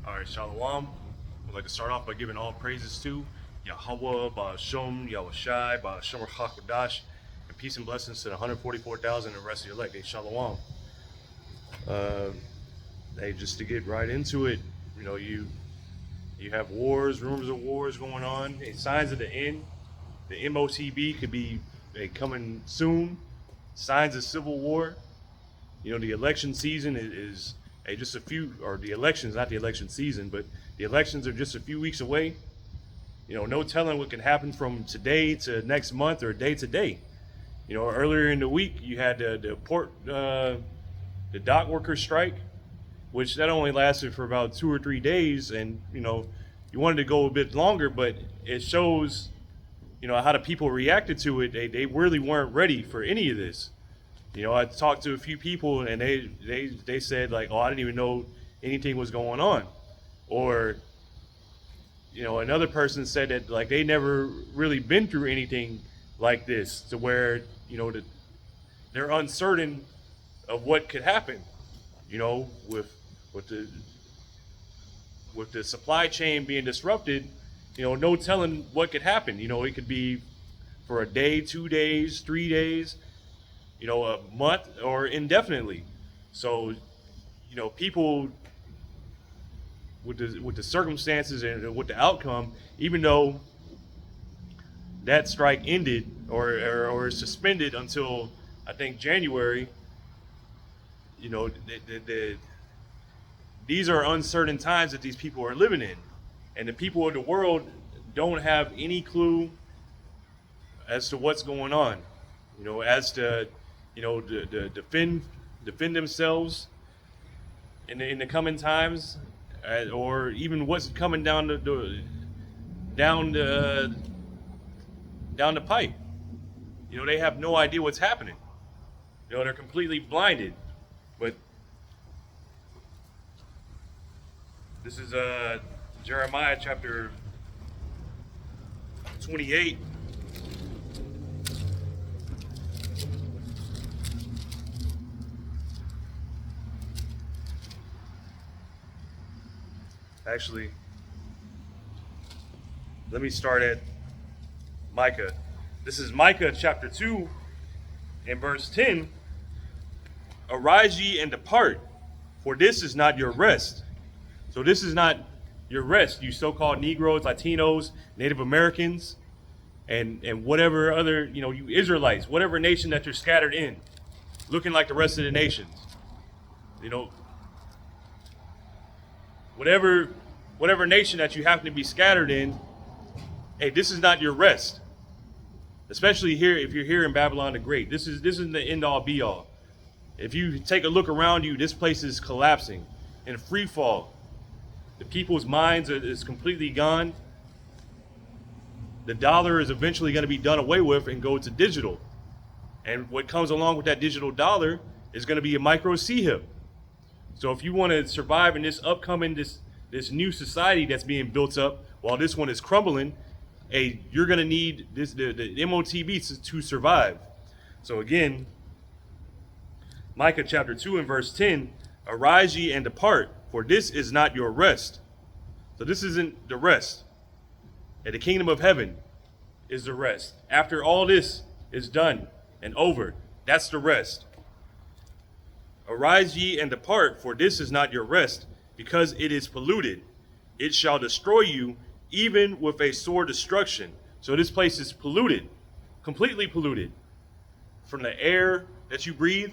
All right, Shalom. I'd like to start off by giving all praises to Yahweh, Ba'ashum, Yahushai, Ba'ashum Hakodash, and peace and blessings to the 144,000 and the rest of your elect. Hey, Shalom. Uh, hey, just to get right into it, you have wars, rumors of wars going on, hey, signs of the end. The MOTB could be coming soon. Signs of civil war. The election season is just a few, or the elections, not the election season, but the elections are just a few weeks away. No telling what can happen from today to next month or day to day. Earlier in the week, you had the dock workers strike, which that only lasted for about 2 or 3 days. And, you wanted to go a bit longer, but it shows, how the people reacted to it. They really weren't ready for any of this. I talked to a few people and they said like, oh, I didn't even know anything was going on. Or, another person said that like they never really been through anything like this to where, they're uncertain of what could happen, with the supply chain being disrupted, no telling what could happen. It could be for a day, 2 days, 3 days, a month or indefinitely. So, people with the circumstances and with the outcome, even though that strike ended or suspended until I think January, these are uncertain times that these people are living in, and the people of the world don't have any clue as to what's going on. As to to defend themselves in the coming times, or even what's coming down down the pipe. They have no idea what's happening. They're completely blinded. But this is Jeremiah chapter 28. Actually, let me start at Micah. This is Micah chapter 2 and verse 10. Arise ye and depart, for this is not your rest. So this is not your rest, you so-called Negroes, Latinos, Native Americans, and whatever other, you Israelites, whatever nation that you're scattered in, looking like the rest of the nations. Whatever nation that you happen to be scattered in, hey, this is not your rest. Especially here, if you're here in Babylon the Great, this is the end all be all. If you take a look around you, this place is collapsing in free fall. The people's minds is completely gone. The dollar is eventually going to be done away with and go to digital. And what comes along with that digital dollar is going to be a micro CHIP. So if you want to survive in this upcoming, this new society that's being built up while this one is crumbling, you're going to need the MOTB to survive. So again, Micah chapter 2 and verse 10, arise ye and depart, for this is not your rest. So this isn't the rest. And the kingdom of heaven is the rest. After all this is done and over, that's the rest. Arise ye and depart, for this is not your rest, because it is polluted. It shall destroy you, even with a sore destruction. So this place is polluted, completely polluted. From the air that you breathe,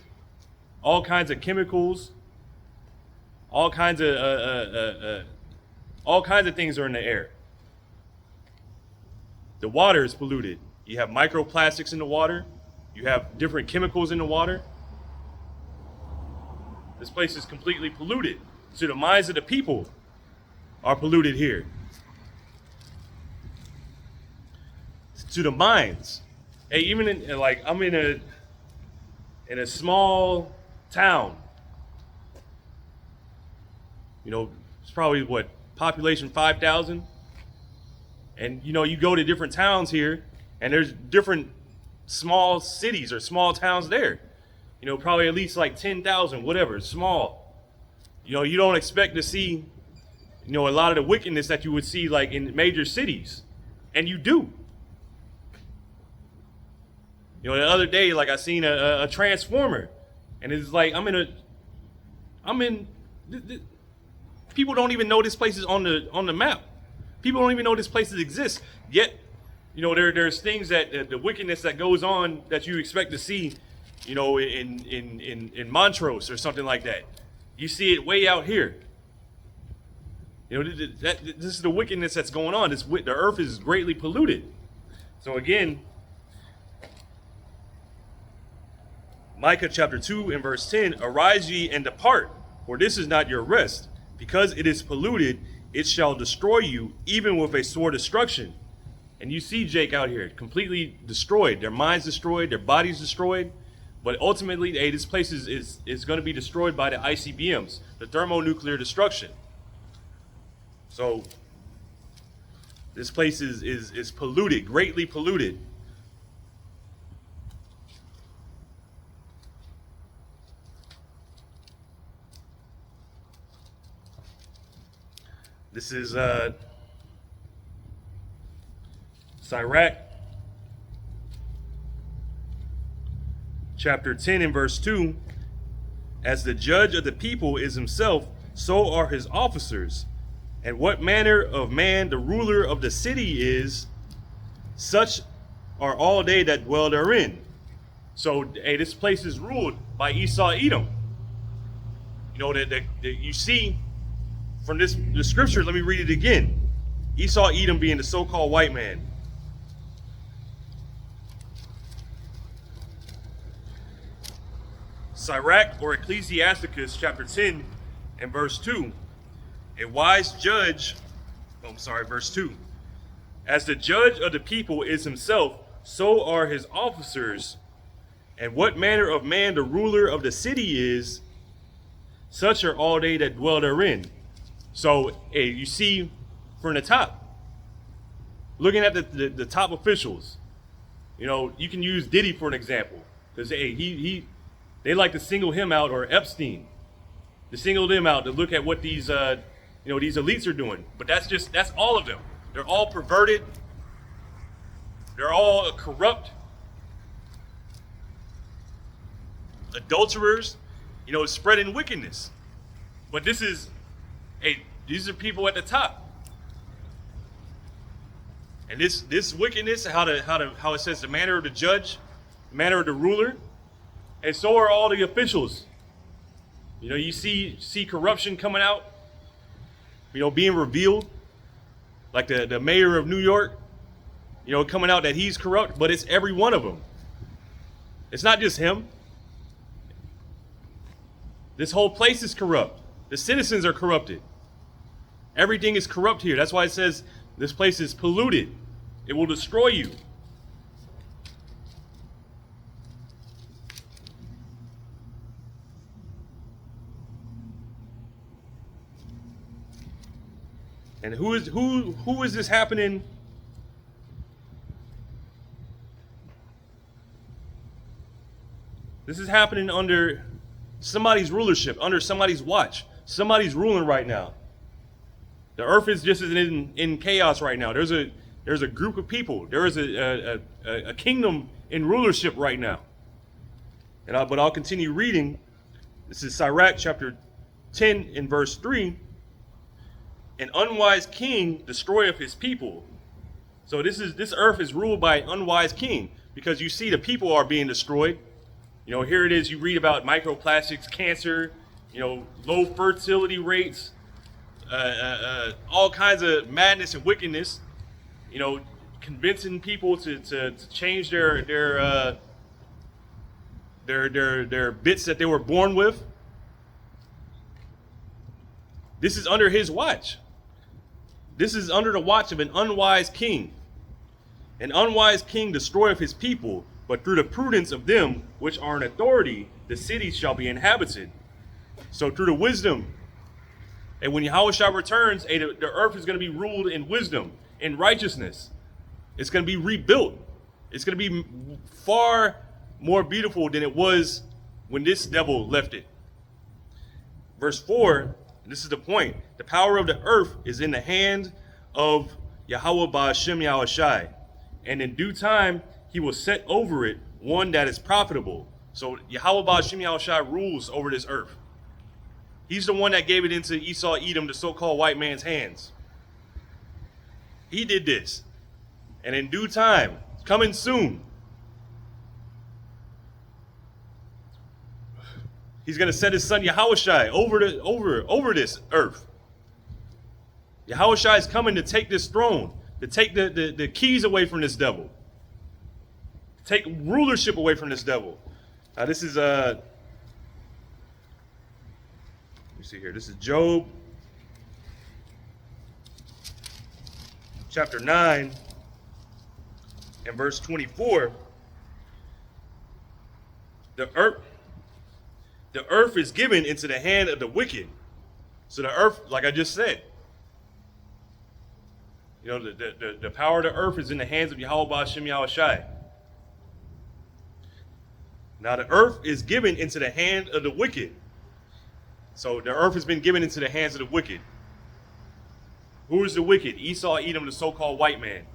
all kinds of chemicals, all kinds of things are in the air. The water is polluted. You have microplastics in the water. You have different chemicals in the water. This place is completely polluted. So the minds of the people are polluted here. To the minds. Hey, even I'm in a small town. It's probably population 5,000. And you go to different towns here, and there's different small cities or small towns there. Probably at least like 10,000, whatever, small. You don't expect to see you know, a lot of the wickedness that you would see like in major cities. And you do. You know, the other day, like I seen a transformer, and it's like people don't even know this place is on the map. People don't even know this place exists. Yet, you know, there's things that the wickedness that goes on that you expect to see, you know, in Montrose or something like that. You see it way out here. You know, this is the wickedness that's going on. The earth is greatly polluted. So again, Micah chapter 2 and verse 10, arise ye and depart, for this is not your rest. Because it is polluted, it shall destroy you, even with a sore destruction. And you see Jake out here, completely destroyed. Their minds destroyed, their bodies destroyed. But ultimately, hey, this place is going to be destroyed by the ICBMs, the thermonuclear destruction. So this place is polluted, greatly polluted. This is Sirach chapter 10 and verse 2. As the judge of the people is himself, so are his officers. And what manner of man the ruler of the city is, such are all they that dwell therein. So, hey, this place is ruled by Esau Edom. You know, that you see from the scripture, let me read it again. Esau Edom being the so-called white man. Sirach or Ecclesiasticus chapter 10 and verse 2. A wise judge, verse 2. As the judge of the people is himself, so are his officers. And what manner of man the ruler of the city is, such are all they that dwell therein. So, hey, you see from the top, looking at the top officials, you know, you can use Diddy for an example. Because, hey, they like to single him out, or Epstein, to single them out to look at what these these elites are doing. But that's all of them. They're all perverted. They're all corrupt, adulterers, you know, spreading wickedness. But these are people at the top. And this wickedness, how it says the manner of the judge, the manner of the ruler, and so are all the officials. You know, you see corruption coming out, you know, being revealed, like the mayor of New York, you know, coming out that he's corrupt, but it's every one of them. It's not just him. This whole place is corrupt. The citizens are corrupted. Everything is corrupt here. That's why it says this place is polluted. It will destroy you. And who is this happening? This is happening under somebody's rulership, under somebody's watch. Somebody's ruling right now. The earth is just in chaos right now. There's a group of people. There is a kingdom in rulership right now. But I'll continue reading. This is Sirach chapter 10 and verse 3. An unwise king destroyeth his people. So this earth is ruled by an unwise king, because you see the people are being destroyed. You know, here it is. You read about microplastics, cancer, you know, low fertility rates, all kinds of madness and wickedness. You know, convincing people to change their bits that they were born with. This is under his watch. This is under the watch of an unwise king. An unwise king destroyeth his people, but through the prudence of them which are in authority, the cities shall be inhabited. So through the wisdom, and when Yahushua returns, the earth is going to be ruled in wisdom, in righteousness. It's going to be rebuilt. It's going to be far more beautiful than it was when this devil left it. Verse 4, And this is the point. The power of the earth is in the hand of Yahweh Ba'ashem Yahushai. And in due time, he will set over it one that is profitable. So Yahweh Ba'ashem Yahushai rules over this earth. He's the one that gave it into Esau, Edom, the so-called white man's hands. He did this. And in due time, coming soon, he's going to set his son Yahushai over this earth. Yahushai is coming to take this throne, to take the keys away from this devil, to take rulership away from this devil. Now this is let me see here. This is Job chapter 9 and verse 24. The earth is given into the hand of the wicked. So the earth, like I just said, you know, the power of the earth is in the hands of Yahweh Ba'ashem Yahushai. Now the earth is given into the hand of the wicked. So the earth has been given into the hands of the wicked. Who is the wicked? Esau, Edom, the so-called white man.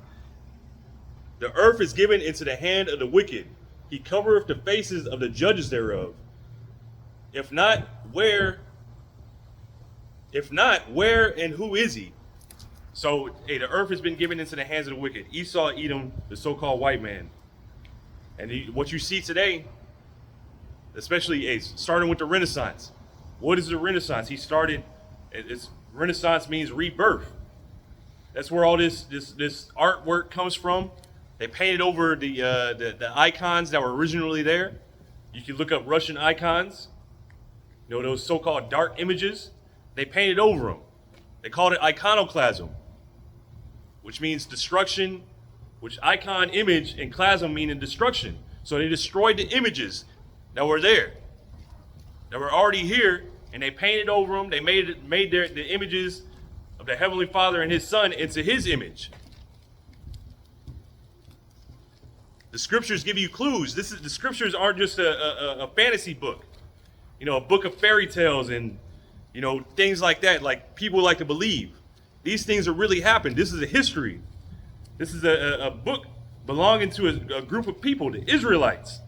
The earth is given into the hand of the wicked. He covereth the faces of the judges thereof. If not, where and who is he? So, hey, the earth has been given into the hands of the wicked. Esau, Edom, the so-called white man. And what you see today, especially starting with the Renaissance. What is the Renaissance? Renaissance means rebirth. That's where all this artwork comes from. They painted over the icons that were originally there. You can look up Russian icons. You know, those so-called dark images. They painted over them. They called it iconoclasm, which means destruction, which icon, image, and clasm meaning destruction. So they destroyed the images that were there, that were already here, and they painted over them. They made the images of the Heavenly Father and His Son into His image. The scriptures give you clues. The scriptures aren't just a fantasy book, you know, a book of fairy tales and, you know, things like that, like people like to believe. These things are really happened. This is a history. This is a book belonging to a group of people, the Israelites.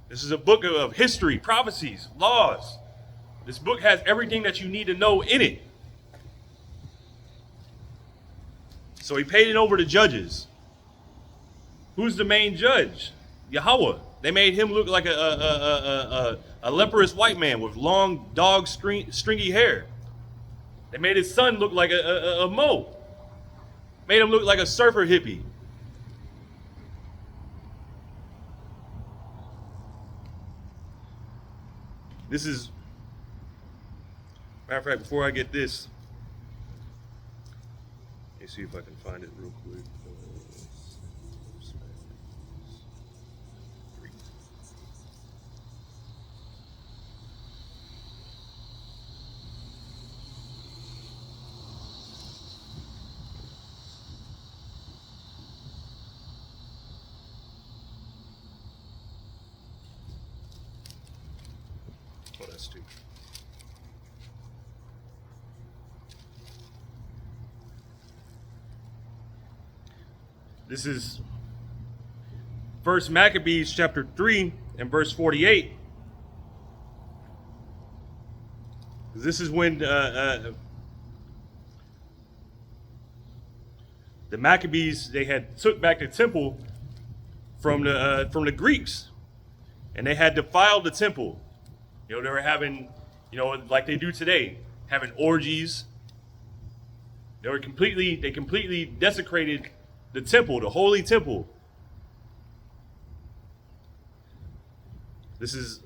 This is a book of history, prophecies, laws. This book has everything that you need to know in it. So he paid it over to judges. Who's the main judge? Yahweh. They made him look like a leprous white man with long dog stringy hair. They made his son look like a Mo. Made him look like a surfer hippie. This is, matter of fact, before I get this, let me see if I can find it real quick. Oh, that's stupid. This is 1 Maccabees chapter 3 and verse 48. This is when the Maccabees, they had took back the temple from the Greeks, and they had defiled the temple. You know, they were having, you know, like they do today, having orgies. They completely desecrated the temple, the holy temple. This is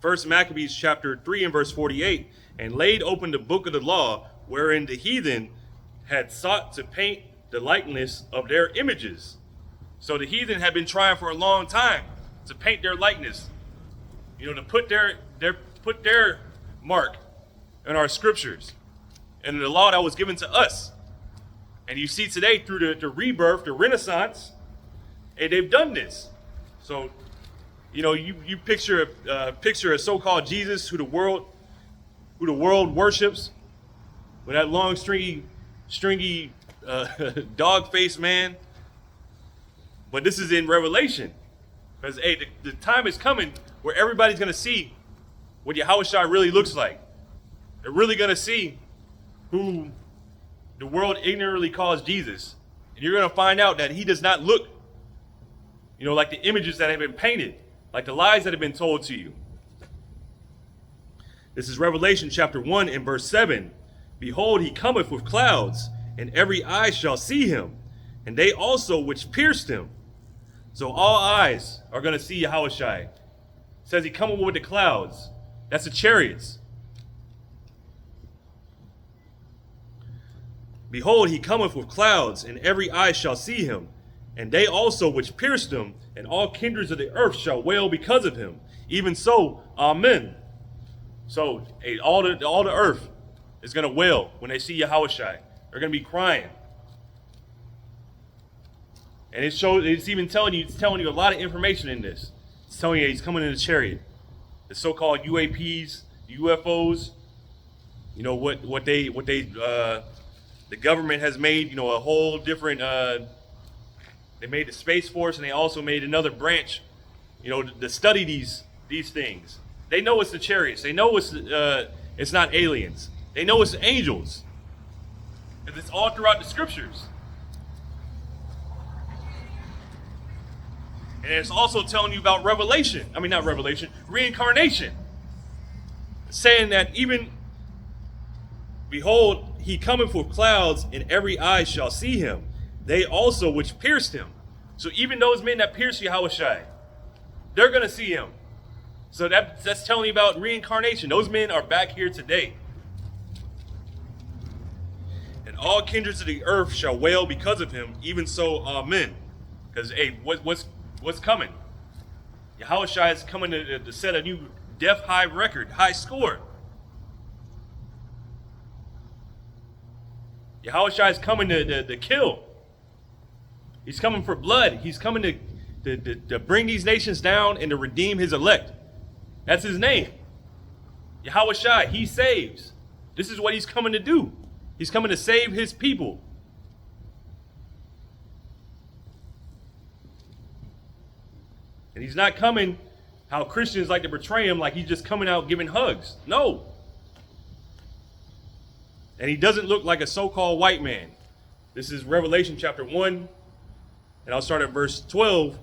1 Maccabees chapter 3 and verse 48. And laid open the book of the law, wherein the heathen had sought to paint the likeness of their images. So the heathen had been trying for a long time to paint their likeness, you know, to put their mark in our scriptures and the law that was given to us. And you see today through the rebirth, the Renaissance, and they've done this. So You picture a so-called Jesus who the world worships, with that long stringy dog-faced man. But this is in Revelation, because the time is coming where everybody's gonna see what Yahushua really looks like. They're really gonna see who the world ignorantly calls Jesus, and you're gonna find out that he does not look, like the images that have been painted, like the lies that have been told to you. This is Revelation chapter 1 and verse 7. Behold, he cometh with clouds, and every eye shall see him, and they also which pierced him. So all eyes are going to see Yahushua. It says he cometh with the clouds. That's the chariots. Behold, he cometh with clouds, and every eye shall see him, and they also which pierced him, and all kindreds of the earth shall wail because of him. Even so, amen. So all the earth is going to wail when they see Yahushua. They're going to be crying. And it's telling you a lot of information in this. It's telling you he's coming in a chariot. The so-called UAPs, UFOs, the government has made, a whole different, they made the Space Force, and they also made another branch, to study these things. They know it's the chariots. They know it's not aliens. They know it's angels. Because it's all throughout the scriptures. And it's also telling you about reincarnation. Saying that even, behold, he cometh with clouds, and every eye shall see him. They also which pierced him. So even those men that pierced Yahushua, they're going to see him. So that's telling you about reincarnation. Those men are back here today. And all kindreds of the earth shall wail because of him. Even so, amen. Because, what's coming? Yahushua is coming to set a new death high score. Yahushua is coming to kill. He's coming for blood. He's coming to bring these nations down and to redeem his elect. That's his name. Yahushua, he saves. This is what he's coming to do. He's coming to save his people. And he's not coming how Christians like to portray him, like he's just coming out giving hugs. No. And he doesn't look like a so-called white man. This is Revelation chapter 1, and I'll start at verse 12.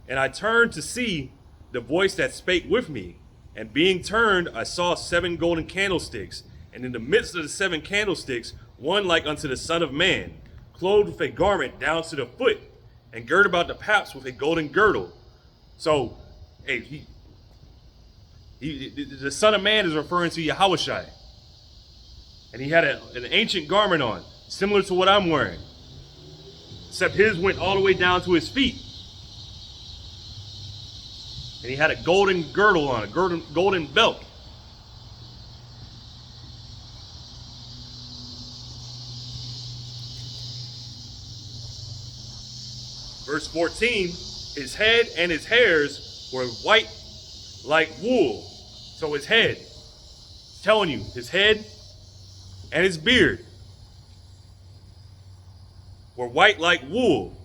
And I turned to see the voice that spake with me. And being turned, I saw 7 golden candlesticks. And in the midst of the 7 candlesticks, one like unto the Son of Man, clothed with a garment down to the foot, and girt about the paps with a golden girdle. So, the Son of Man is referring to Yahushua. And he had an ancient garment on, similar to what I'm wearing. Except his went all the way down to his feet. And he had a golden girdle on, a golden belt. Verse 14, his head and his hairs were white like wool. So his head, it's telling you, his head and his beard were white like wool,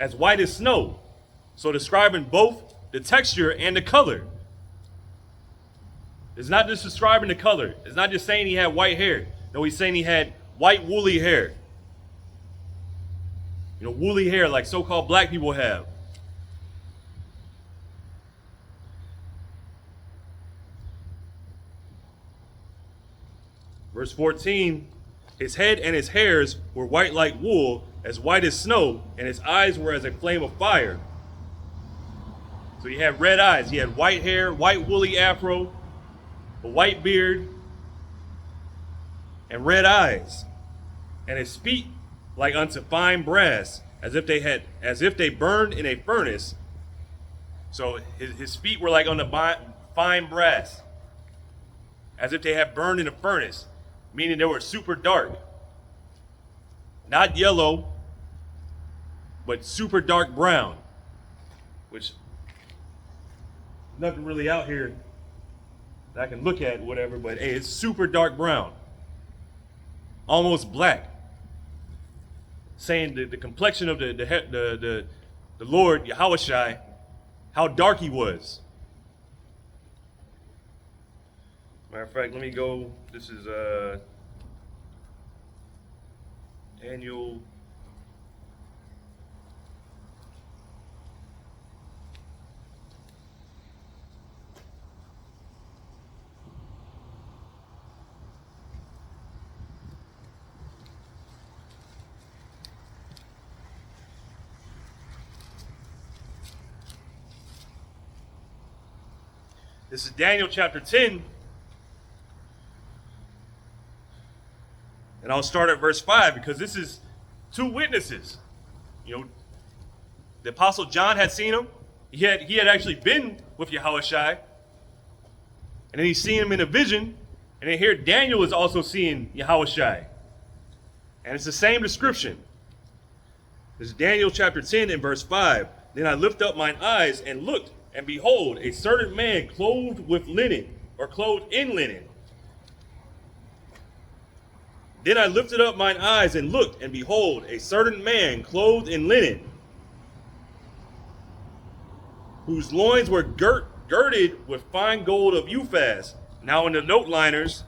as white as snow. So describing both the texture and the color. It's not just describing the color. It's not just saying he had white hair. No, he's saying he had white woolly hair. Woolly hair like so-called black people have. Verse 14, his head and his hairs were white like wool, as white as snow, and his eyes were as a flame of fire. So he had red eyes. He had white hair, white woolly afro, a white beard, and red eyes. And his feet like unto fine brass, as if they burned in a furnace. So his feet were like on the fine brass, as if they had burned in a furnace, meaning they were super dark. Not yellow, but super dark brown, which nothing really out here that I can look at, whatever, but hey, it's super dark brown, almost black. Saying the complexion of the Lord, Yahushai, how dark he was. Matter of fact, let me go. This is Daniel. This is Daniel chapter 10. And I'll start at verse 5 because this is two witnesses. You know, the Apostle John had seen him. He had actually been with Yahushai. And then he's seen him in a vision. And then here Daniel is also seeing Yahushai. And it's the same description. This is Daniel chapter 10 and verse 5. Then I lift up mine eyes and looked, and behold, a certain man clothed with linen, or clothed in linen. Then I lifted up mine eyes and looked, and behold, a certain man clothed in linen, whose loins were girded with fine gold of Uphaz. Now in the note liners,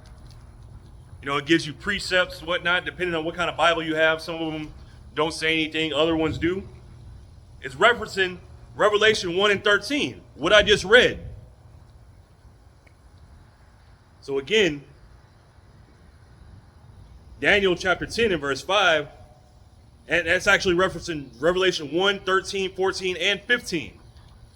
you know, it gives you precepts, whatnot, depending on what kind of Bible you have. Some of them don't say anything, other ones do. It's referencing Revelation 1 and 13, what I just read. So again, Daniel chapter 10 and verse 5, and that's actually referencing Revelation 1, 13, 14, and 15.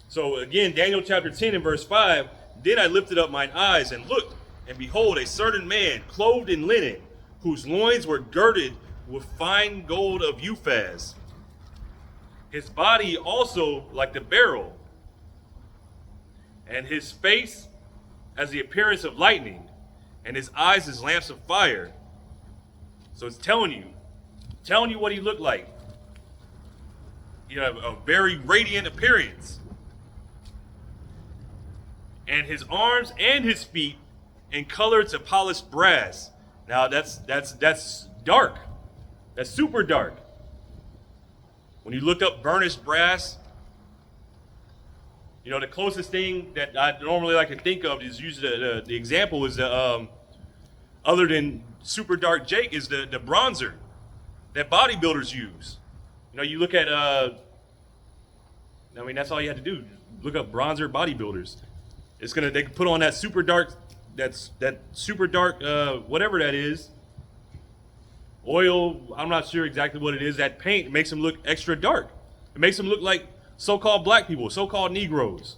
So again, Daniel chapter 10 and verse 5, then I lifted up mine eyes and looked, and behold, a certain man clothed in linen, whose loins were girded with fine gold of Uphaz. His body also like the beryl, and his face as the appearance of lightning, and his eyes as lamps of fire. So it's telling you what he looked like. He had a very radiant appearance. And his arms and his feet in color to polished brass. Now that's dark. That's super dark. When you look up burnished brass, you know, the closest thing that I normally like to think of is usually the example is other than super dark Jake is the bronzer that bodybuilders use. You know, you look at I mean, that's all you have to do. Look up bronzer bodybuilders. They can put on that super dark, whatever that is. Oil, I'm not sure exactly what it is. That paint makes them look extra dark. It makes them look like so-called black people, so-called Negroes.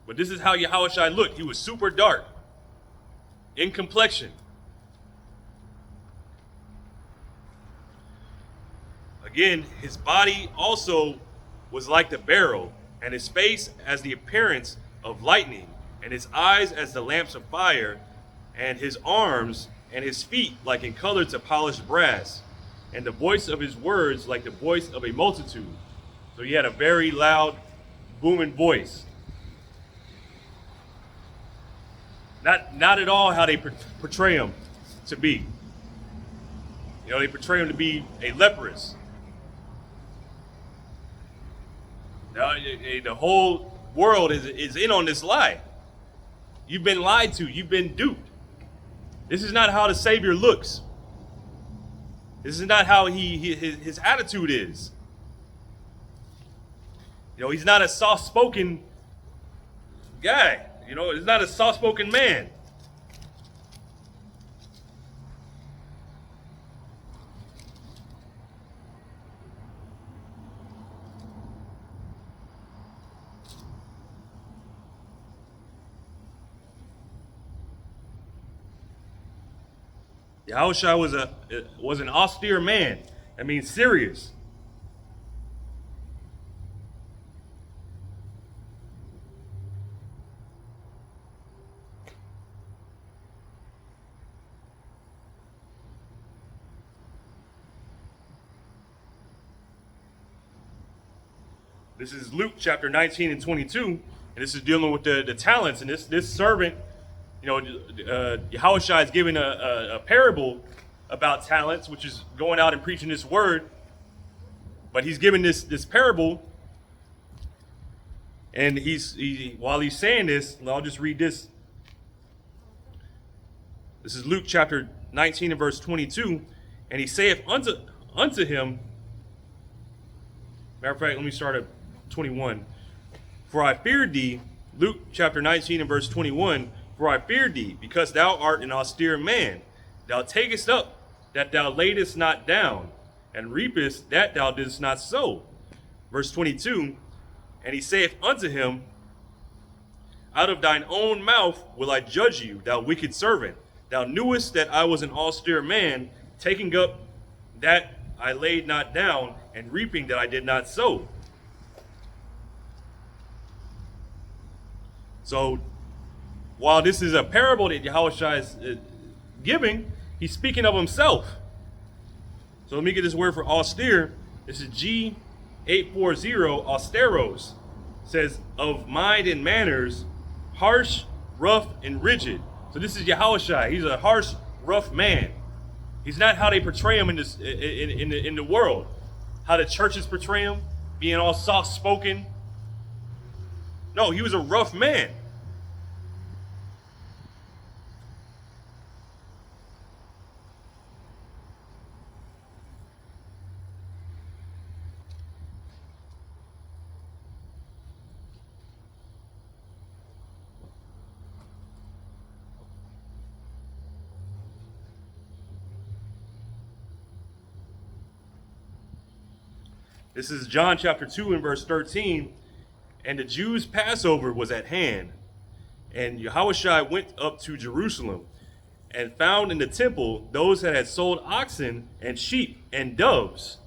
But this is how Yahushua looked. He was super dark in complexion. Again, his body also was like the beryl, and his face as the appearance of lightning, and his eyes as the lamps of fire, and his arms and his feet like in color to polished brass, and the voice of his words like the voice of a multitude. So he had a very loud, booming voice. Not at all how they portray him to be. You know, they portray him to be a leprous. Now, the whole world is in on this lie. You've been lied to. You've been duped. This is not how the Savior looks. This is not how his attitude is. You know, he's not a soft-spoken guy. You know, he's not a soft-spoken man. Yahushua was an austere man. That means serious. This is Luke chapter 19 and 22, and this is dealing with the talents. And this servant, Yahushua is giving a parable about talents, which is going out and preaching this word. But he's giving this parable, and while he's saying this, I'll just read this. This is Luke chapter 19 and verse 22, and he saith unto him. Matter of fact, let me start at 21. For I feared thee, Luke chapter 19 and verse 21, for I feared thee, because thou art an austere man. Thou takest up that thou laidest not down, and reapest that thou didst not sow. Verse 22, and he saith unto him, out of thine own mouth will I judge you, thou wicked servant. Thou knewest that I was an austere man, taking up that I laid not down, and reaping that I did not sow. So, while this is a parable that Yahushua is giving, he's speaking of himself. So let me get this word for austere. This is G840, austeros. It says, of mind and manners, harsh, rough, and rigid. So this is Yahushua. He's a harsh, rough man. He's not how they portray him in the world. How the churches portray him, being all soft-spoken. No, he was a rough man. This is John chapter 2 and verse 13. And the Jews' Passover was at hand. And Yahushua went up to Jerusalem and found in the temple those that had sold oxen and sheep and doves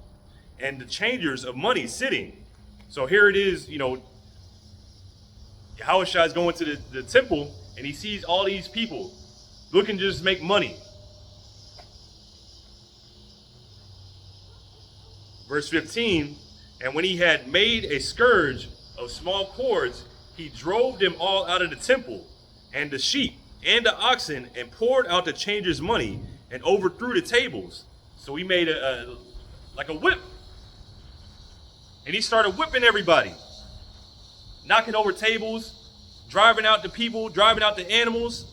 and the changers of money sitting. So here it is, Yahushua is going to the temple, and he sees all these people looking to just make money. Verse 15, and when he had made a scourge of small cords, he drove them all out of the temple, and the sheep and the oxen, and poured out the changers' money, and overthrew the tables. So he made like a whip, and he started whipping everybody, knocking over tables, driving out the people, driving out the animals.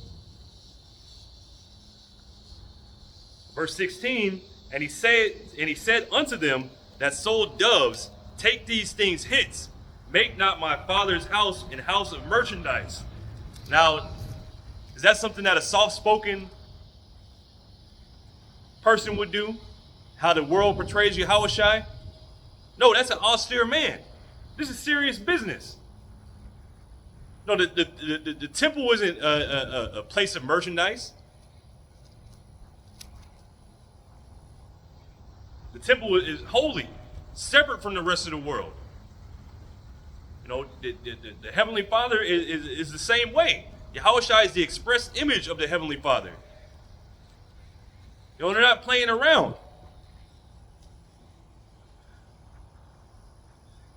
Verse 16, and he said unto them that sold doves, take these things hence, make not my father's house an house of merchandise. Now, is that something that a soft-spoken person would do? How the world portrays Yahushua? No, that's an austere man. This is serious business. No, the temple isn't a place of merchandise. The temple is holy, separate from the rest of the world. The Heavenly Father is the same way. Yahushua is the express image of the Heavenly Father. They're not playing around.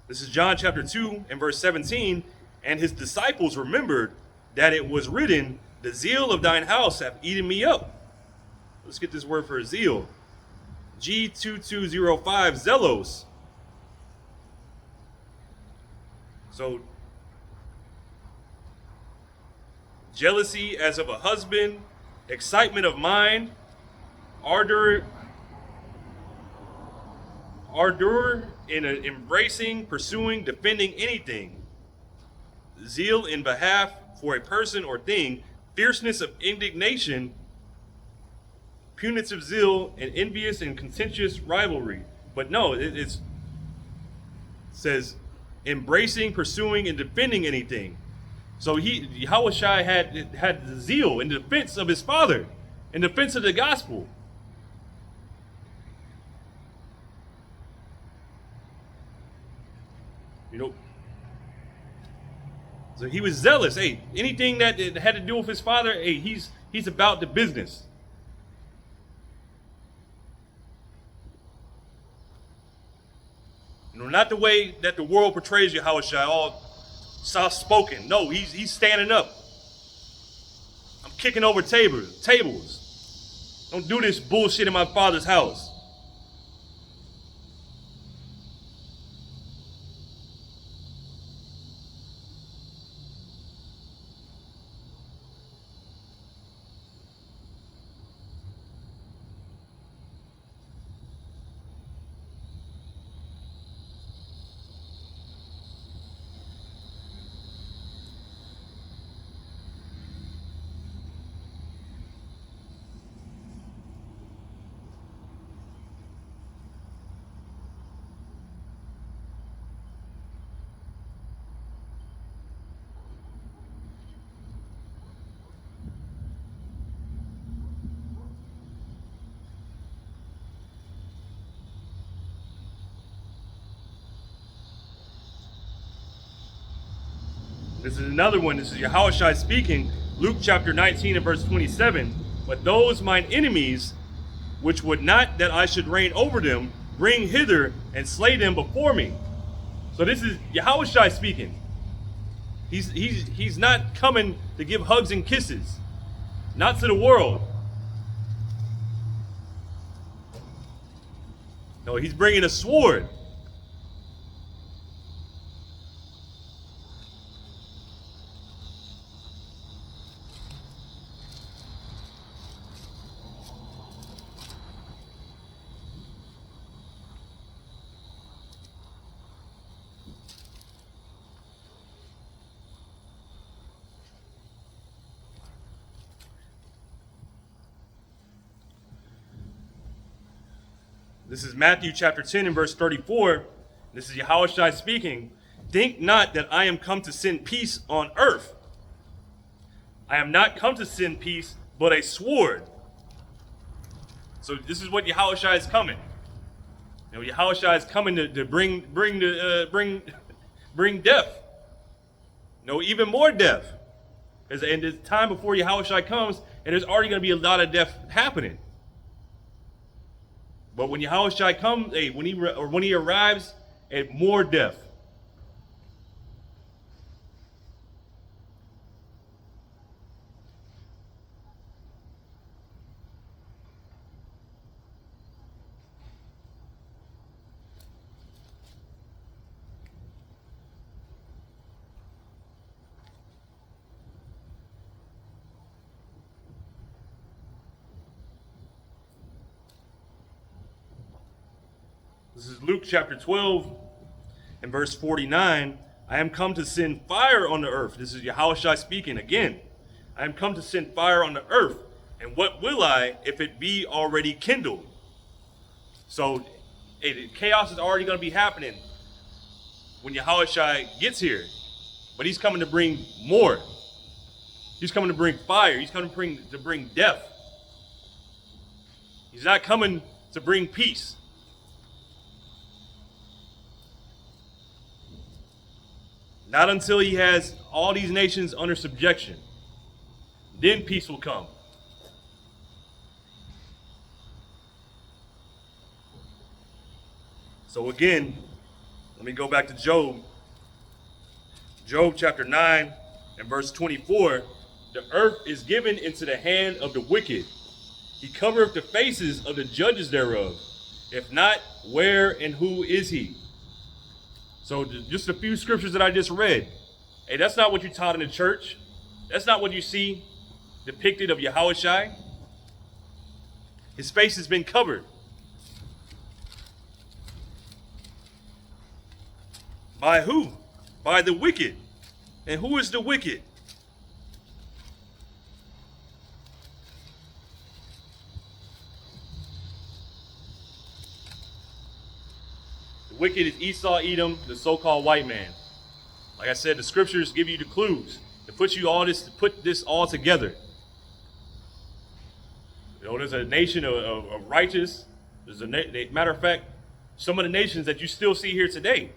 This is John chapter 2 and verse 17. And his disciples remembered that it was written, the zeal of thine house hath eaten me up. Let's get this word for zeal. G2205, zelos. So, jealousy as of a husband, excitement of mind, ardor in embracing, pursuing, defending anything, zeal in behalf for a person or thing, fierceness of indignation, punitive zeal, and envious and contentious rivalry. But no, it says embracing, pursuing, and defending anything. So Yahushua had the zeal in defense of his father, in defense of the gospel. So he was zealous. Hey, anything that had to do with his father, hey, he's about the business. not the way that the world portrays Yahushua, all soft-spoken. No, he's standing up. I'm kicking over tables. Don't do this bullshit in my Father's house. This is another one. This is Yahushua speaking. Luke chapter 19 and verse 27. But those mine enemies, which would not that I should reign over them, bring hither and slay them before me. So this is Yahushua speaking. He's not coming to give hugs and kisses. Not to the world. No, he's bringing a sword. This is Matthew chapter 10 and verse 34. This is Yahushua speaking. Think not that I am come to send peace on earth. I am not come to send peace, but a sword. So this is what Yahushua is coming. You know, Yahushua is coming to bring death. No, even more death. And it's time before Yahushua comes, and there's already going to be a lot of death happening. But when Yahushua comes, when he arrives, more death. This is Luke chapter 12 and verse 49. I am come to send fire on the earth. This is Yahushua speaking again. I am come to send fire on the earth. And what will I if it be already kindled? So chaos is already going to be happening when Yahushua gets here. But he's coming to bring more. He's coming to bring fire. He's coming to bring death. He's not coming to bring peace. Not until he has all these nations under subjection. Then peace will come. So again, let me go back to Job. Job chapter 9 and verse 24. The earth is given into the hand of the wicked. He covereth the faces of the judges thereof. If not, where and who is he? So just a few scriptures that I just read. Hey, that's not what you taught in the church. That's not what you see depicted of Yahushua. His face has been covered. By who? By the wicked. And who is the wicked? Wicked is Esau, Edom, the so-called white man. Like I said, the scriptures give you the clues to put this all together. You know, there's a nation of righteous. There's matter of fact, some of the nations that you still see here today,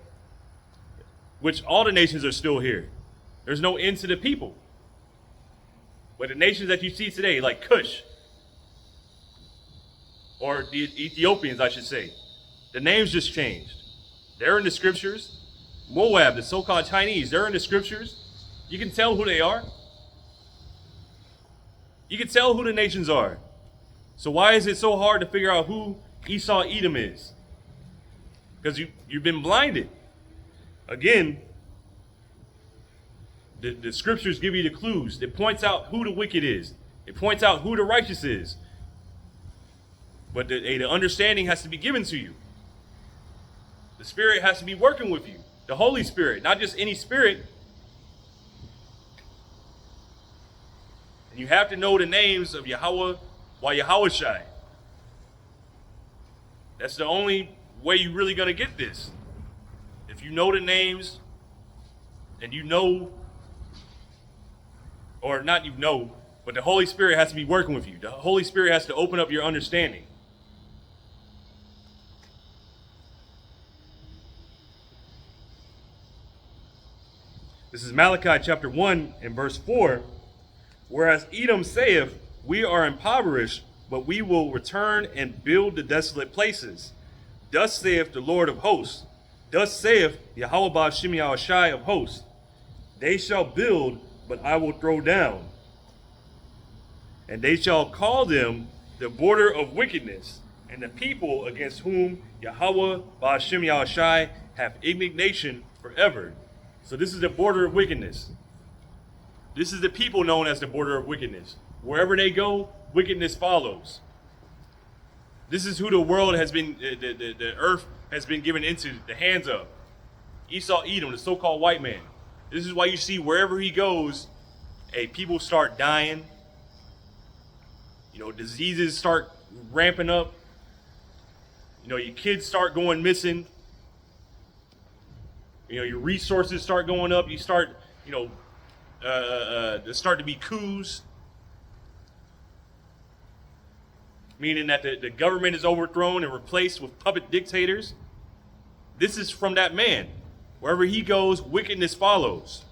which all the nations are still here. There's no end to the people. But the nations that you see today, like Cush, or the Ethiopians, I should say, the names just changed. They're in the scriptures. Moab, the so-called Chinese, they're in the scriptures. You can tell who they are. You can tell who the nations are. So why is it so hard to figure out who Esau Edom is? Because you've been blinded. Again, the scriptures give you the clues. It points out who the wicked is. It points out who the righteous is. But the understanding has to be given to you. The Spirit has to be working with you. The Holy Spirit, not just any spirit. And you have to know the names of Yahweh while Yahushai. That's the only way you're really going to get this. If you know the names and you know, or not you know, but the Holy Spirit has to be working with you. The Holy Spirit has to open up your understanding. This is Malachi chapter 1 and verse 4. Whereas Edom saith, we are impoverished, but we will return and build the desolate places. Thus saith the Lord of hosts. Thus saith Yahweh Ba'Shem Yahushai of hosts. They shall build, but I will throw down. And they shall call them the border of wickedness, and the people against whom Yahweh Ba'Shem Yahushai have indignation forever. So this is the border of wickedness. This is the people known as the border of wickedness. Wherever they go, wickedness follows. This is who the world has been, the earth has been given into the hands of. Esau Edom, the so-called white man. This is why you see wherever he goes, people start dying. Diseases start ramping up. Your kids start going missing. Your resources start going up. You start, there start to be coups. Meaning that the government is overthrown and replaced with puppet dictators. This is from that man. Wherever he goes, wickedness follows.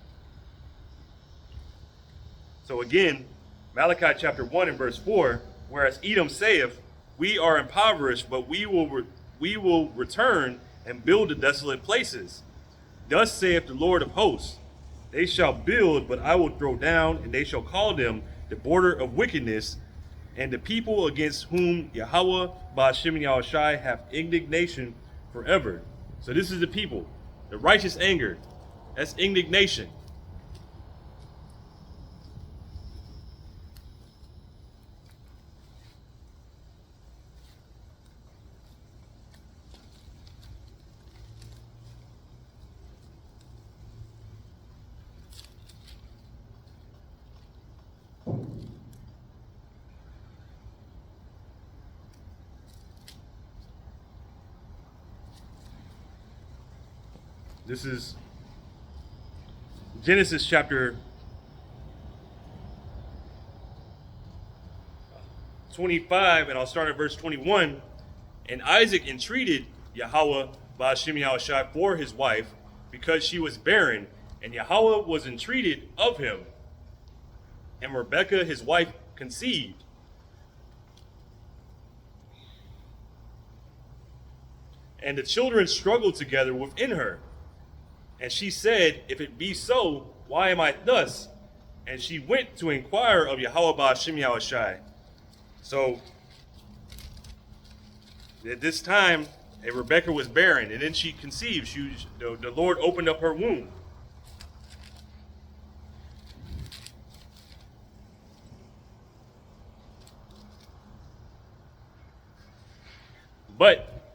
So again, Malachi chapter 1 and verse 4, whereas Edom saith, we are impoverished, but we will return and build the desolate places. Thus saith the Lord of hosts, they shall build, but I will throw down, and they shall call them the border of wickedness, and the people against whom Yahweh Ba'Shem Yahushai have indignation forever. So this is the people. The righteous anger. That's indignation. This is Genesis chapter 25, and I'll start at verse 21. And Isaac entreated Yahweh Ba'Shem Yahushai for his wife, because she was barren, and Yahweh was entreated of him. And Rebekah his wife conceived. And the children struggled together within her. And she said, if it be so, why am I thus? And she went to inquire of Yahweh Ba'Shem Yahushai. So, at this time, Rebekah was barren, and then she conceived. The Lord opened up her womb. But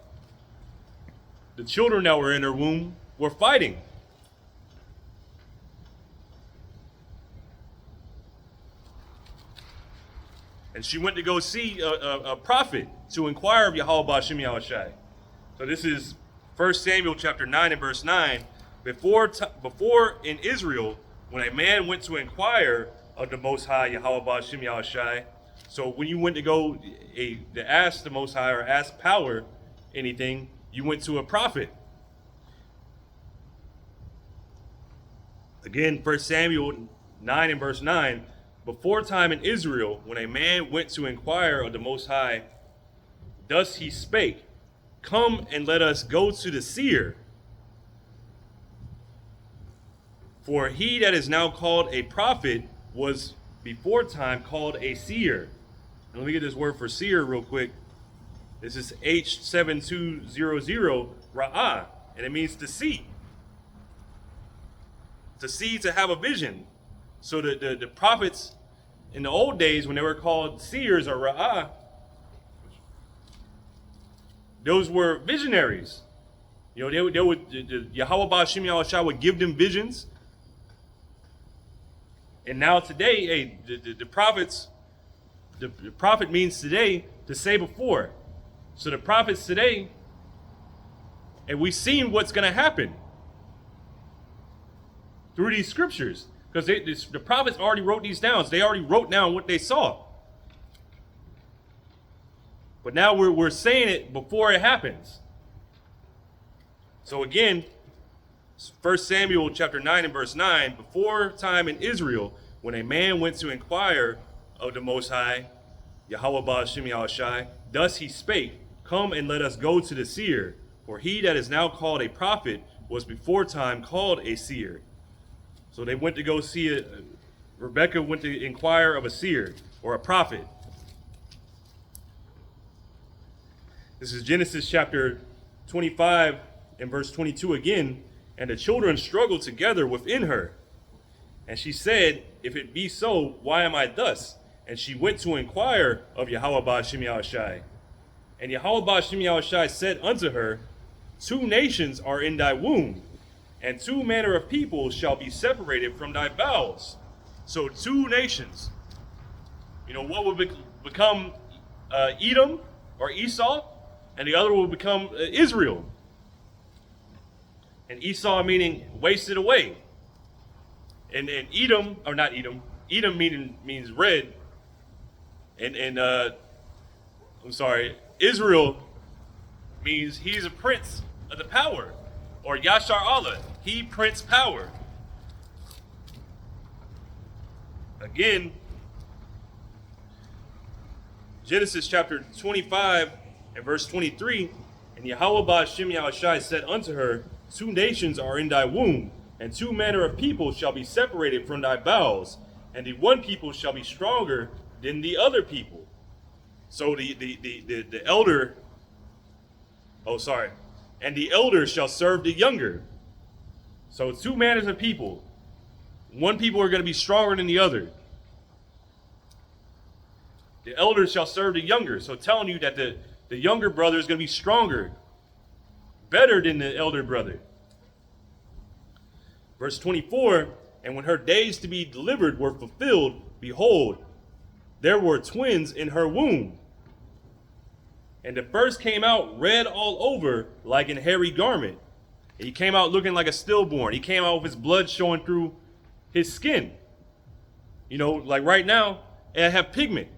the children that were in her womb were fighting. And she went to go see a prophet to inquire of Yahweh Ba'Shem Yahushai. So this is 1 Samuel chapter 9 and verse 9. Before in Israel, when a man went to inquire of the Most High, Yahweh Ba'Shem Yahushai, so when you went to go to ask the Most High or ask power anything, you went to a prophet. Again, 1 Samuel 9 and verse 9. Before time in Israel, when a man went to inquire of the Most High, thus he spake, come and let us go to the seer, For he that is now called a prophet was before time called a seer. And let me get this word for seer real quick. This is H7200 Ra'ah, and it means to see. To see, to have a vision. So the prophets in the old days, when they were called seers or Ra'ah, those were visionaries. You know, they would Yahweh Ba'ashem Yahushua would give them visions. And now today, hey, the prophets, the prophet means today to say before. So the prophets today, and we've seen what's going to happen through these scriptures, because the prophets already wrote these down. So they already wrote down what they saw. But now we're saying it before it happens. So again, 1 Samuel chapter 9 and verse 9, before time in Israel, when a man went to inquire of the Most High, Yahweh Ba'ashem Yahushai, thus he spake, come and let us go to the seer, for he that is now called a prophet was before time called a seer. So they went to go see it. Rebecca went to inquire of a seer or a prophet. This is Genesis chapter 25 and verse 22 again. And the children struggled together within her. And she said, if it be so, why am I thus? And she went to inquire of Yahweh Ba'ashem Yahushai. And Yahweh Ba'ashem Yahushai said unto her, 2 nations are in thy womb, and 2 manner of people shall be separated from thy bowels. So 2 nations. You know, what will become Edom or Esau, and the other will become Israel. And Esau meaning wasted away. And Edom, or not Edom, Edom means red. And I'm sorry, Israel means he's a prince of the power. Or Yashar Allah, he prince power. Again, Genesis chapter 25 and verse 23, and Yahweh Ba'ashem Yahushai said unto her, 2 nations are in thy womb, and 2 manner of people shall be separated from thy bowels, and the one people shall be stronger than the other people. So the elder, and the elder shall serve the younger. So 2 manners of people. One people are going to be stronger than the other. The elder shall serve the younger. So telling you that the younger brother is going to be stronger, better than the elder brother. Verse 24, and when her days to be delivered were fulfilled, behold, there were twins in her womb. And the first came out red all over like an hairy garment. And he came out looking like a stillborn. He came out with his blood showing through his skin. You know, like right now, it have pigment.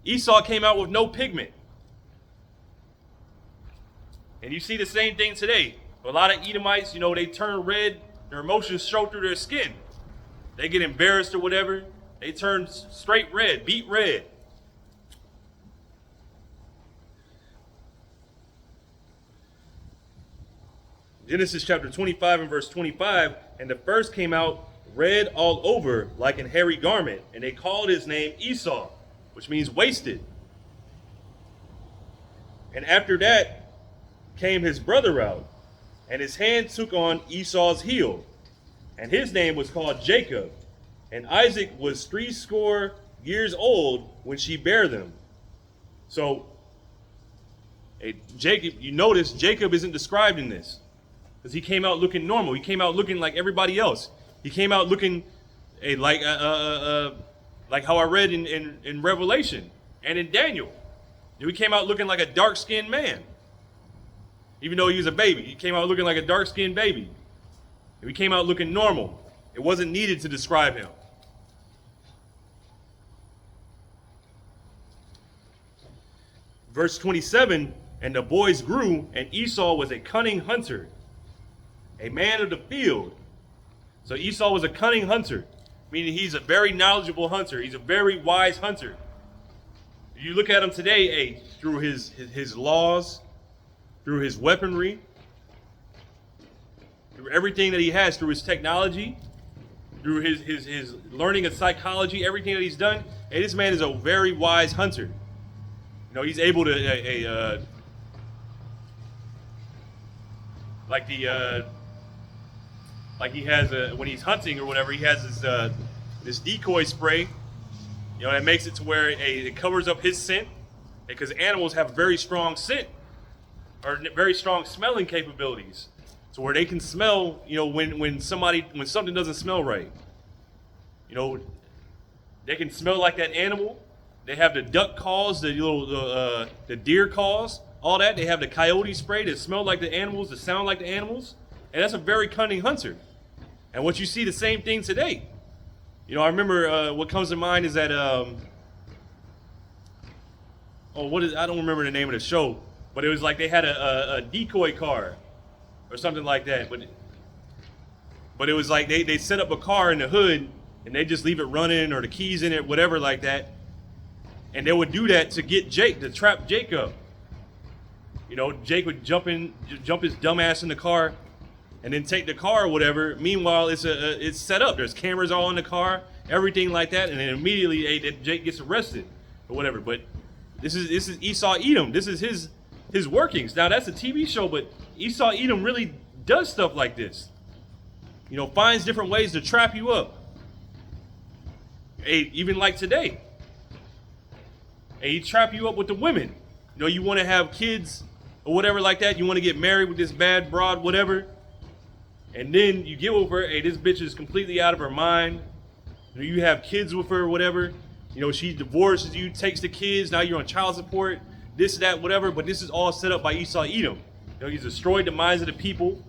Esau came out with no pigment. And you see the same thing today. A lot of Edomites, you know, they turn red, their emotions show through their skin. They get embarrassed or whatever, they turn straight red, beet red. Genesis chapter 25 and verse 25, and the first came out red all over like an hairy garment, and they called his name Esau, which means wasted. And after that came his brother out, and his hand took on Esau's heel, and his name was called Jacob. And Isaac was 80 years old when she bare them. So, Jacob, you notice Jacob isn't described in this, because he came out looking normal. He came out looking like everybody else. He came out looking like how I read in Revelation and in Daniel. He came out looking like a dark-skinned man. Even though he was a baby, he came out looking like a dark-skinned baby. He came out looking normal. It wasn't needed to describe him. Verse 27, and the boys grew, and Esau was a cunning hunter, a man of the field. So Esau was a cunning hunter, meaning he's a very knowledgeable hunter. He's a very wise hunter. You look at him today, through his laws, through his weaponry, through everything that he has, through his technology, through his learning of psychology, everything that he's done. Hey, this man is a very wise hunter. You know, he's able to like he has when he's hunting or whatever, he has this decoy spray. You know, that makes it to where it covers up his scent, because animals have very strong scent or very strong smelling capabilities, so where they can smell, you know, when something doesn't smell right. You know, they can smell like that animal. They have the duck calls, the deer calls, all that. They have the coyote spray that smell like the animals, that sound like the animals, and that's a very cunning hunter. And what you see the same thing today. You know, I remember what comes to mind is that I don't remember the name of the show, but it was like they had a decoy car or something like that. But it was like they set up a car in the hood and they just leave it running, or the keys in it, whatever like that. And they would do that to get Jake, to trap Jake up. You know, Jake would jump his dumb ass in the car and then take the car or whatever. Meanwhile, it's set up. There's cameras all in the car, everything like that, and then immediately Jake gets arrested or whatever. But this is Esau Edom. This is his workings. Now that's a TV show, but Esau Edom really does stuff like this. You know, finds different ways to trap you up. Hey, even like today. Hey, he trap you up with the women. You know, you want to have kids or whatever like that. You want to get married with this bad broad, whatever. And then you get with her, hey, this bitch is completely out of her mind. You know, you have kids with her or whatever. You know, she divorces you, takes the kids, now you're on child support, this, that, whatever. But this is all set up by Esau Edom. You know, he's destroyed the minds of the people.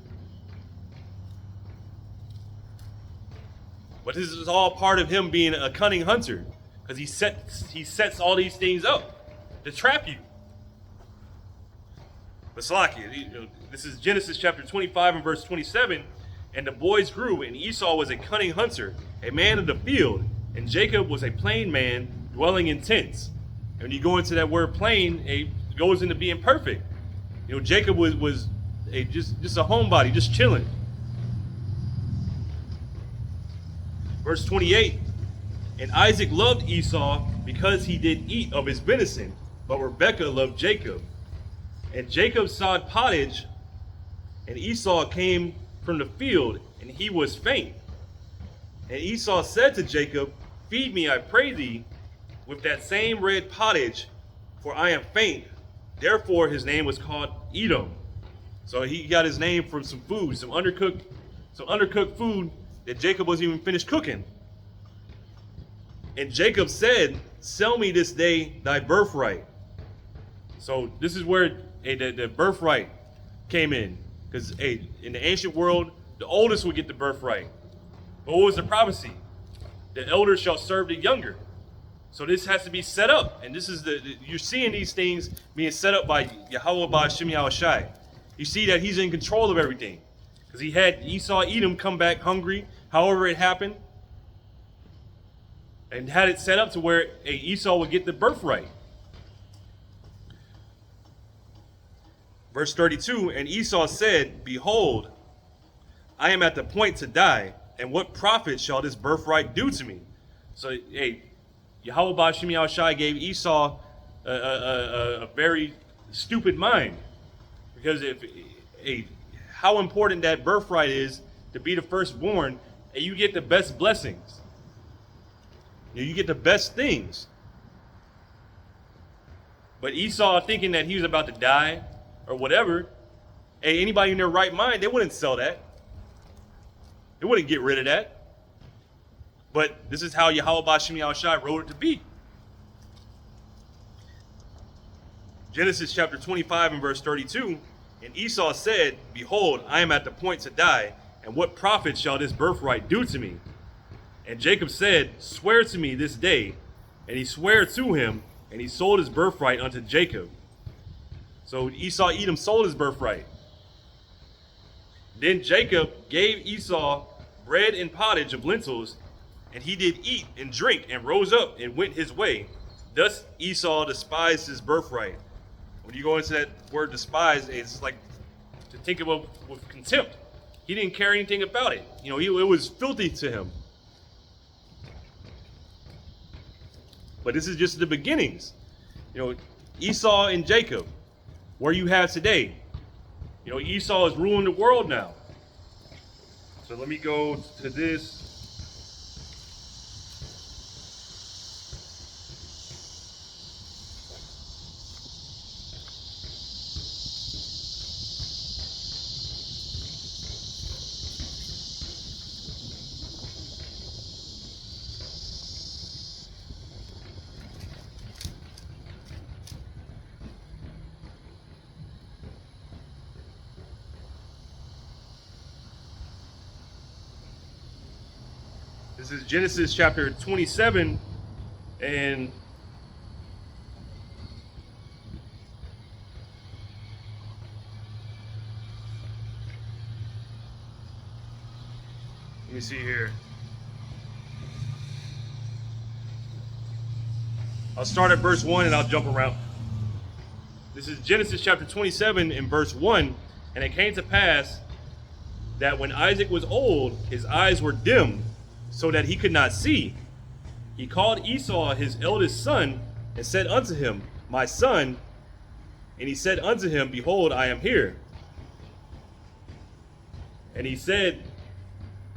But this is all part of him being a cunning hunter, because he sets all these things up to trap you. But Salakia, you know, this is Genesis chapter 25 and verse 27. And the boys grew, and Esau was a cunning hunter, a man of the field, and Jacob was a plain man dwelling in tents. And when you go into that word plain, it goes into being perfect. You know, Jacob was just a homebody, just chilling. Verse 28, and Isaac loved Esau because he did eat of his venison, but Rebekah loved Jacob. And Jacob sawed pottage, and Esau came from the field, and he was faint. And Esau said to Jacob, feed me, I pray thee, with that same red pottage, for I am faint. Therefore his name was called Edom. So he got his name from some food, some undercooked food that Jacob wasn't even finished cooking. And Jacob said, sell me this day thy birthright. So this is where the birthright came in. Because in the ancient world, the oldest would get the birthright. But what was the prophecy? The elder shall serve the younger. So this has to be set up. And this is you're seeing these things being set up by Yahweh Ba'ashem Yahushai. You see that he's in control of everything. Because he had Esau Edom come back hungry, however it happened. And had it set up to where Esau would get the birthright. Verse 32, and Esau said, behold, I am at the point to die, and what profit shall this birthright do to me? So, Yahweh Ba'ashem Yahushai gave Esau a very stupid mind. Because how important that birthright is to be the firstborn, and you get the best blessings. You get the best things. But Esau, thinking that he was about to die or whatever, anybody in their right mind, they wouldn't sell that. They wouldn't get rid of that. But this is how Yahweh Ba'ashem Yahushai wrote it to be. Genesis chapter 25 and verse 32, and Esau said, behold, I am at the point to die, and what profit shall this birthright do to me? And Jacob said, swear to me this day. And he sware to him, and he sold his birthright unto Jacob. So Esau Edom sold his birthright. Then Jacob gave Esau bread and pottage of lentils, and he did eat and drink, and rose up and went his way. Thus Esau despised his birthright. When you go into that word despise, it's like to think of it with contempt. He didn't care anything about it. You know, it was filthy to him. But this is just the beginnings. You know, Esau and Jacob, where you have today. You know, Esau is ruling the world now. So let me go to this. This is Genesis chapter 27, and let me see here. I'll start at verse 1 and I'll jump around. This is Genesis chapter 27 and verse 1. And it came to pass that when Isaac was old, his eyes were dim, so that he could not see. He called Esau his eldest son, and said unto him, My son. And he said unto him, Behold, I am here. And he said,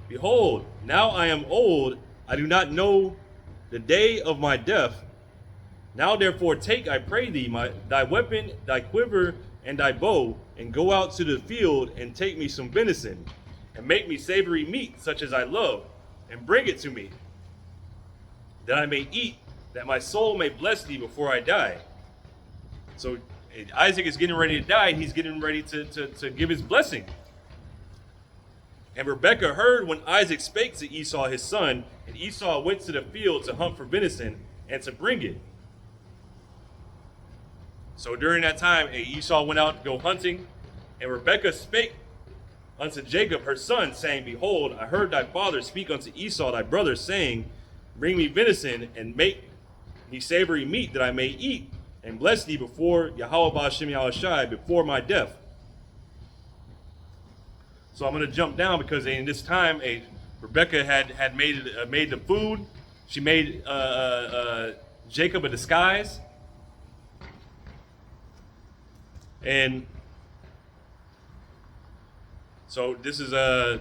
Behold, now I am old, I do not know the day of my death. Now therefore take, I pray thee, thy weapon, thy quiver, and thy bow, and go out to the field, and take me some venison, and make me savory meat, such as I love, and bring it to me, that I may eat, that my soul may bless thee before I die. So Isaac is getting ready to die. He's getting ready to give his blessing. And Rebekah heard when Isaac spake to Esau his son, and Esau went to the field to hunt for venison, and to bring it. So during that time, Esau went out to go hunting, and Rebekah spake unto Jacob her son, saying, Behold, I heard thy father speak unto Esau thy brother, saying, Bring me venison, and make me savory meat, that I may eat, and bless thee before Yahweh Ba'ashem Yahushai, before my death. So I'm going to jump down, because in this time, Rebekah had made the food. She made Jacob a disguise. And so this is let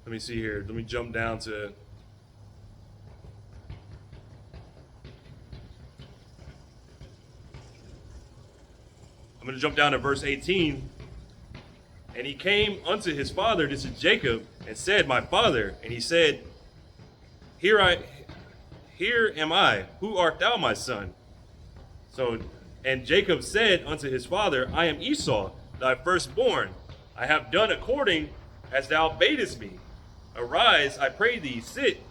me see here. Let me jump down to I'm going to jump down to verse 18. And he came unto his father, this is Jacob, and said, My father. And he said, Here am I. Who art thou, my son? So, and Jacob said unto his father, I am Esau, thy firstborn. I have done according as thou badest me. Arise, I pray thee, sit,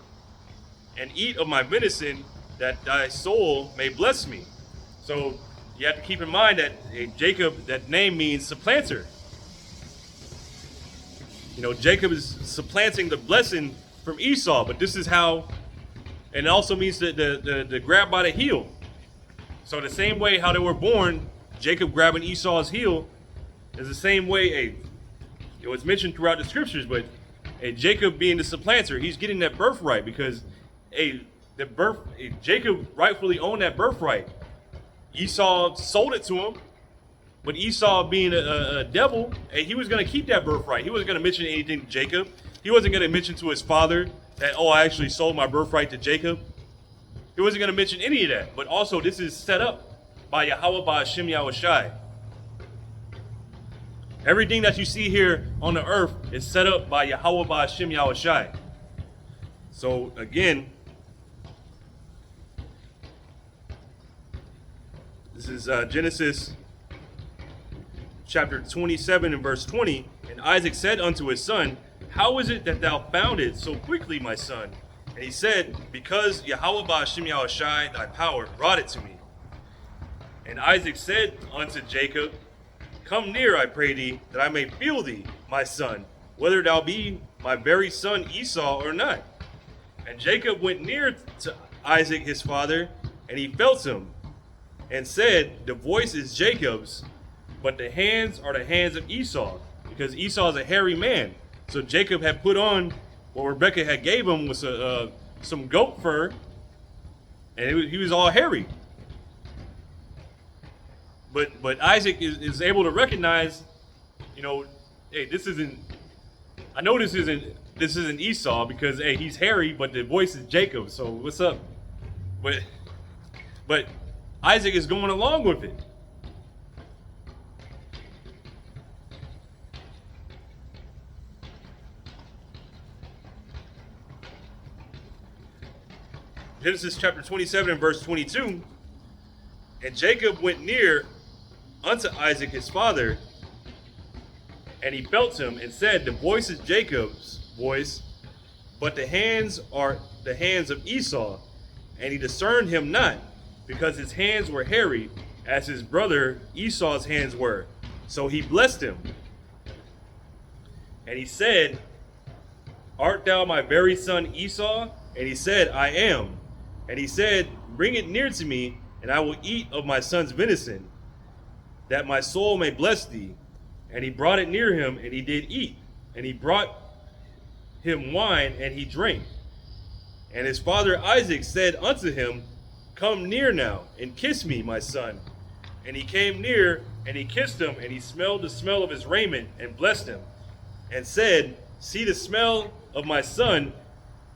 and eat of my venison, that thy soul may bless me. So you have to keep in mind that Jacob, that name means supplanter. You know, Jacob is supplanting the blessing from Esau, but this is how, and it also means the grab by the heel. So the same way how they were born, Jacob grabbing Esau's heel, is the same way it was mentioned throughout the scriptures, but Jacob being the supplanter, he's getting that birthright, because Jacob rightfully owned that birthright. Esau sold it to him, but Esau being a devil, he was going to keep that birthright. He wasn't going to mention anything to Jacob. He wasn't going to mention to his father that, oh, I actually sold my birthright to Jacob. He wasn't going to mention any of that. But also, this is set up by Yahweh Ba'ashem Yahushai. Everything that you see here on the earth is set up by Yahweh Ba'ashem Yahushai. So again, this is Genesis chapter 27 and verse 20. And Isaac said unto his son, How is it that thou found it so quickly, my son? And he said, Because Yahweh Ba'ashem Yahushai, thy power, brought it to me. And Isaac said unto Jacob, Come near, I pray thee, that I may feel thee, my son, whether thou be my very son Esau or not. And Jacob went near to Isaac his father, and he felt him, and said, The voice is Jacob's, but the hands are the hands of Esau, because Esau is a hairy man. So Jacob had put on what Rebecca had gave him was some goat fur, and he was all hairy. But Isaac is able to recognize, hey, this isn't. I know this isn't Esau because hey, he's hairy, but the voice is Jacob. So what's up? But Isaac is going along with it. Genesis chapter 27 and verse 22. And Jacob went near unto Isaac his father, and he felt him and said, the voice is Jacob's voice, but the hands are the hands of Esau. And he discerned him not, because his hands were hairy, as his brother Esau's hands were. So he blessed him. And he said, art thou my very son Esau? And he said, I am. And he said, bring it near to me, and I will eat of my son's venison, that my soul may bless thee. And he brought it near him, and he did eat. And he brought him wine, and he drank. And his father Isaac said unto him, come near now, and kiss me, my son. And he came near, and he kissed him, and he smelled the smell of his raiment, and blessed him, and said, see, the smell of my son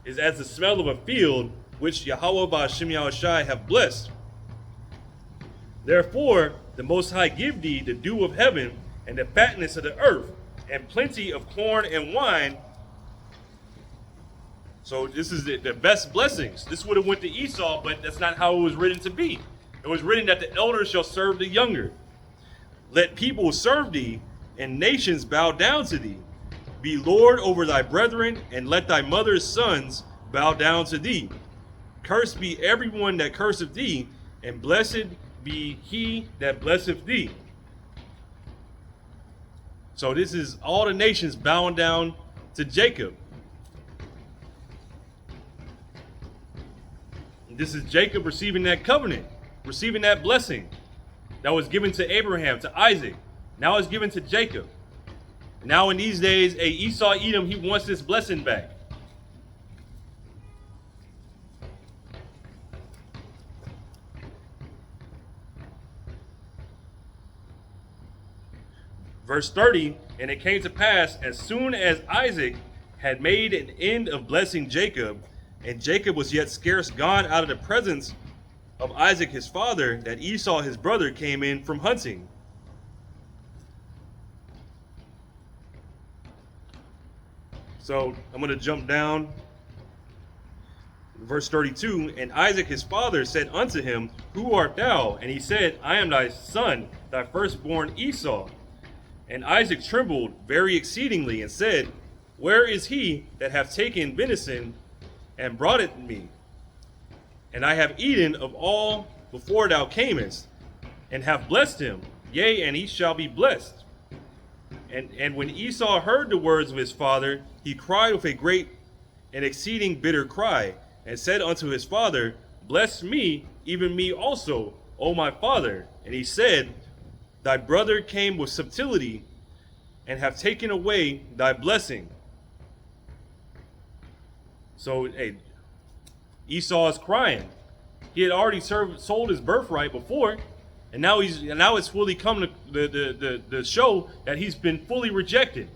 is as the smell of a field, which Yahweh Ba'ashem Yahushai have blessed. Therefore, the Most High give thee the dew of heaven, and the fatness of the earth, and plenty of corn and wine. So this is the best blessings. This would have went to Esau, but that's not how it was written to be. It was written that the elder shall serve the younger. Let people serve thee, and nations bow down to thee. Be Lord over thy brethren, and let thy mother's sons bow down to thee. Cursed be everyone that curseth thee, and blessed be he that blesseth thee. So this is all the nations bowing down to Jacob. This is Jacob receiving that covenant, receiving that blessing that was given to Abraham, to Isaac. Now it's given to Jacob. Now in these days, Esau Edom, he wants this blessing back. Verse 30, and it came to pass, as soon as Isaac had made an end of blessing Jacob, and Jacob was yet scarce gone out of the presence of Isaac his father, that Esau his brother came in from hunting. So I'm going to jump down. Verse 32, and Isaac his father said unto him, who art thou? And he said, I am thy son, thy firstborn Esau. And Isaac trembled very exceedingly, and said, where is he that hath taken venison and brought it me? And I have eaten of all before thou camest, and have blessed him, yea, and he shall be blessed. And when Esau heard the words of his father, he cried with a great and exceeding bitter cry, and said unto his father, bless me, even me also, O my father. And he said, thy brother came with subtlety, and have taken away thy blessing. So, hey, Esau is crying. He had already sold his birthright before, and now it's fully come to the show that he's been fully rejected.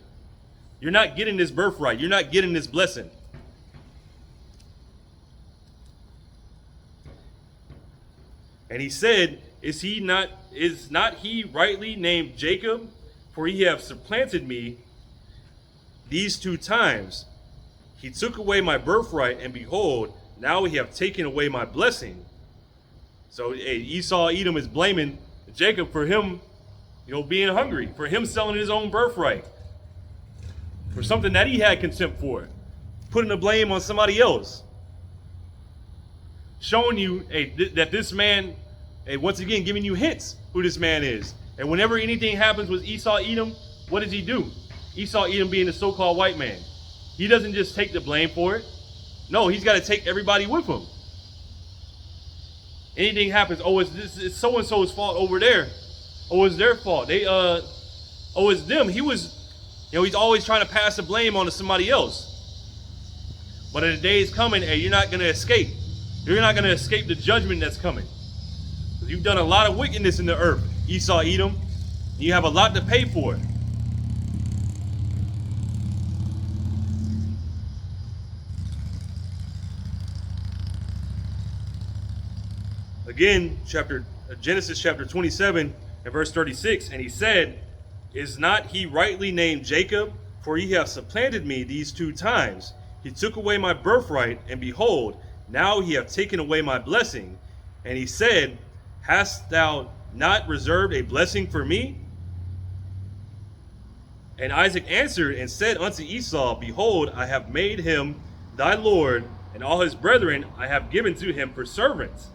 You're not getting this birthright. You're not getting this blessing. And he said, is not he rightly named Jacob? For he hath supplanted me these 2 times. He took away my birthright, and behold, now he hath taken away my blessing. So Esau Edom is blaming Jacob for him, being hungry, for him selling his own birthright, for something that he had contempt for, putting the blame on somebody else, showing you that this man, once again, giving you hints who this man is. And whenever anything happens with Esau Edom, what does he do? Esau Edom being the so-called white man. He doesn't just take the blame for it. No, he's got to take everybody with him. Anything happens, it's so-and-so's fault over there. Oh, it's their fault. It's them. He's always trying to pass the blame on to somebody else. But in the days coming, hey, you're not going to escape. You're not going to escape the judgment that's coming. You've done a lot of wickedness in the earth, Esau, Edom. You have a lot to pay for it. Again, Genesis chapter 27 and verse 36, and he said, is not he rightly named Jacob? For ye have supplanted me these 2 times. He took away my birthright, and behold, now he hath taken away my blessing. And he said, hast thou not reserved a blessing for me? And Isaac answered and said unto Esau, behold, I have made him thy lord, and all his brethren I have given to him for servants.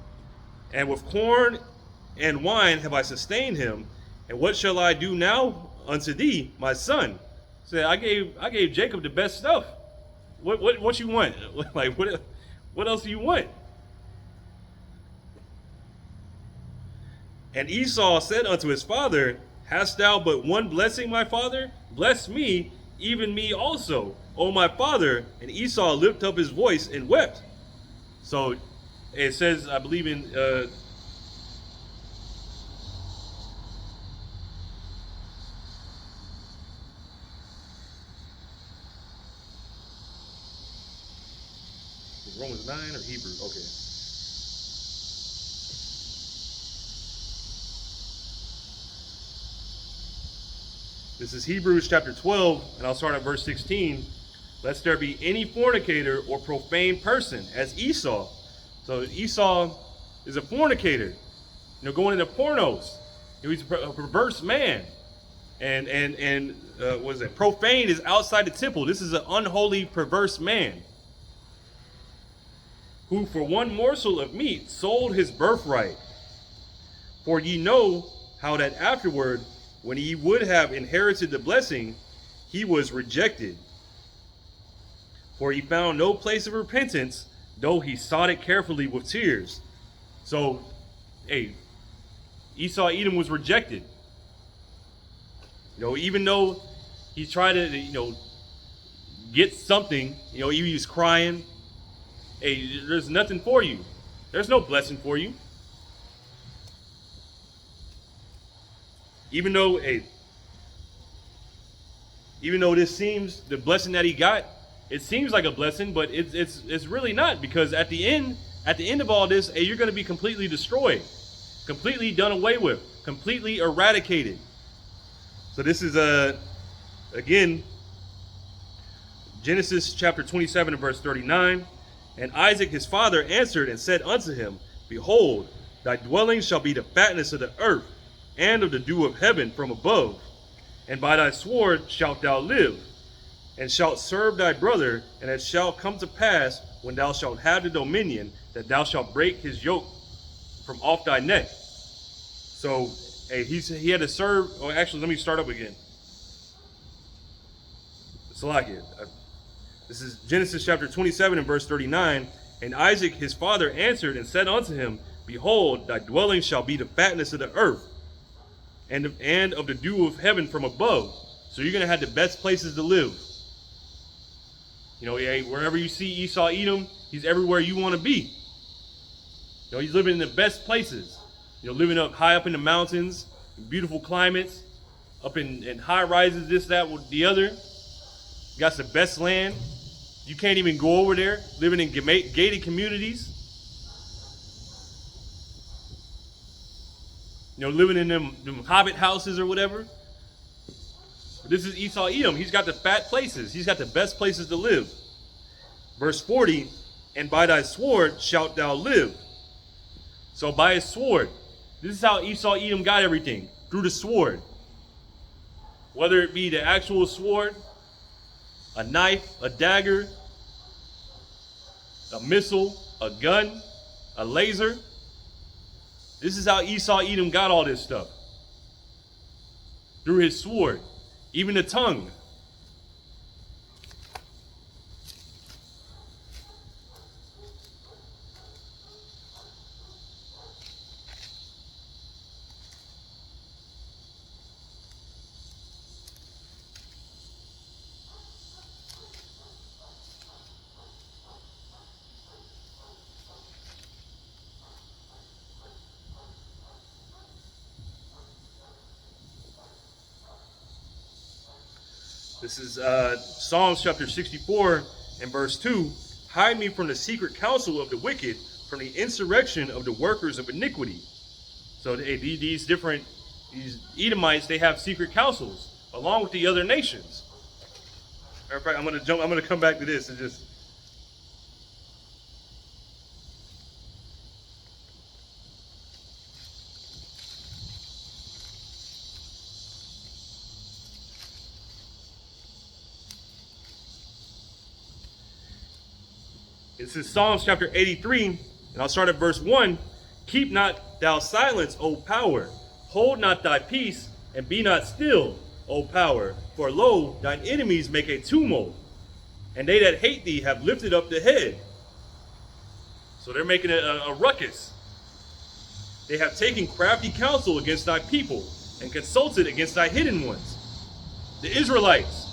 And with corn and wine have I sustained him. And what shall I do now unto thee, my son? Said, I gave Jacob the best stuff. What you want? Like what else do you want? And Esau said unto his father, hast thou but one blessing, my father? Bless me, even me also, O my father. And Esau lifted up his voice and wept. So it says, I believe in Romans 9 or Hebrew? Okay. This is Hebrews chapter 12, and I'll start at verse 16. Lest there be any fornicator or profane person as Esau. So Esau is a fornicator, going into pornos. He's a perverse man. And what is it? Profane is outside the temple. This is an unholy, perverse man, who for one morsel of meat sold his birthright. For ye know how that afterward, when he would have inherited the blessing, he was rejected. For he found no place of repentance, though he sought it carefully with tears. So, hey, Esau, Edom was rejected. Even though he tried to, get something, he was crying. Hey, there's nothing for you. There's no blessing for you. Even though this seems, the blessing that he got, it seems like a blessing, but it's really not, because at the end of all this, hey, you're going to be completely destroyed, completely done away with, completely eradicated. So this is again, Genesis chapter 27 and verse 39. And Isaac his father answered and said unto him, behold, thy dwelling shall be the fatness of the earth, and of the dew of heaven from above. And by thy sword shalt thou live, and shalt serve thy brother. And it shall come to pass, when thou shalt have the dominion, that thou shalt break his yoke from off thy neck. So hey, he had to serve. Oh, actually, let me start up again. Salakia. This is Genesis chapter 27 and verse 39. And Isaac his father answered and said unto him, behold, thy dwelling shall be the fatness of the earth, and of the dew of heaven from above. So you're going to have the best places to live. Wherever you see Esau, Edom, he's everywhere you want to be. He's living in the best places. Living up high up in the mountains, beautiful climates, up in high rises, this, that, with the other. You got the best land. You can't even go over there, living in gated communities. Living in them hobbit houses or whatever. This is Esau, Edom. He's got the fat places. He's got the best places to live. Verse 40, and by thy sword shalt thou live. So by his sword, this is how Esau, Edom got everything, through the sword. Whether it be the actual sword, a knife, a dagger, a missile, a gun, a laser. This is how Esau, Edom got all this stuff. Through his sword. Even the tongue. This is Psalms chapter 64 and verse 2. Hide me from the secret counsel of the wicked, from the insurrection of the workers of iniquity. So these Edomites, they have secret councils along with the other nations. Matter of fact, I'm gonna come back to this and just. This is Psalms chapter 83, and I'll start at verse 1. Keep not thou silence, O power. Hold not thy peace, and be not still, O power. For lo, thine enemies make a tumult, and they that hate thee have lifted up the head. So they're making a ruckus. They have taken crafty counsel against thy people, and consulted against thy hidden ones, the Israelites.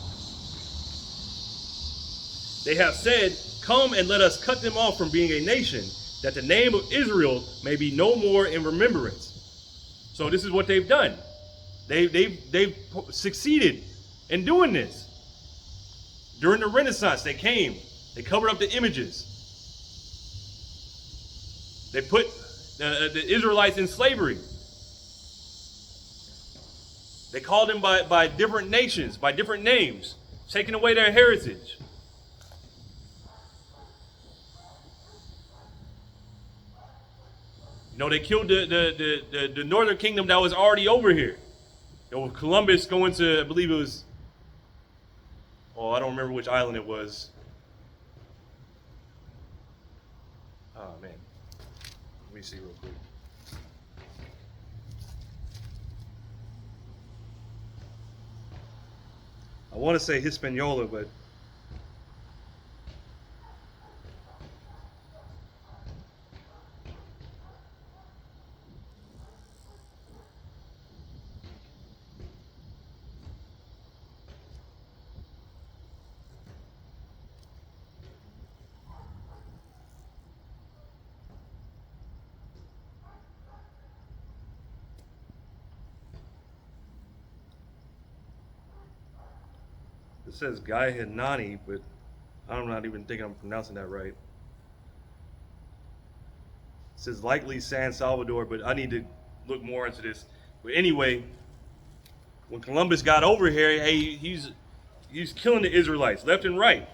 They have said, come and let us cut them off from being a nation, that the name of Israel may be no more in remembrance. So this is what they've done. They've succeeded in doing this. During the Renaissance, they came. They covered up the images. They put the Israelites in slavery. They called them by different nations, by different names, taking away their heritage. You know, they killed the northern kingdom that was already over here. You know, Columbus going to, I believe it was, oh, I don't remember which island it was. Oh, man. Let me see real quick. I want to say Hispaniola, but it says Guy Hanani, but I'm not even think I'm pronouncing that right. It says likely San Salvador, but I need to look more into this. But anyway, when Columbus got over here, hey, he's killing the Israelites left and right.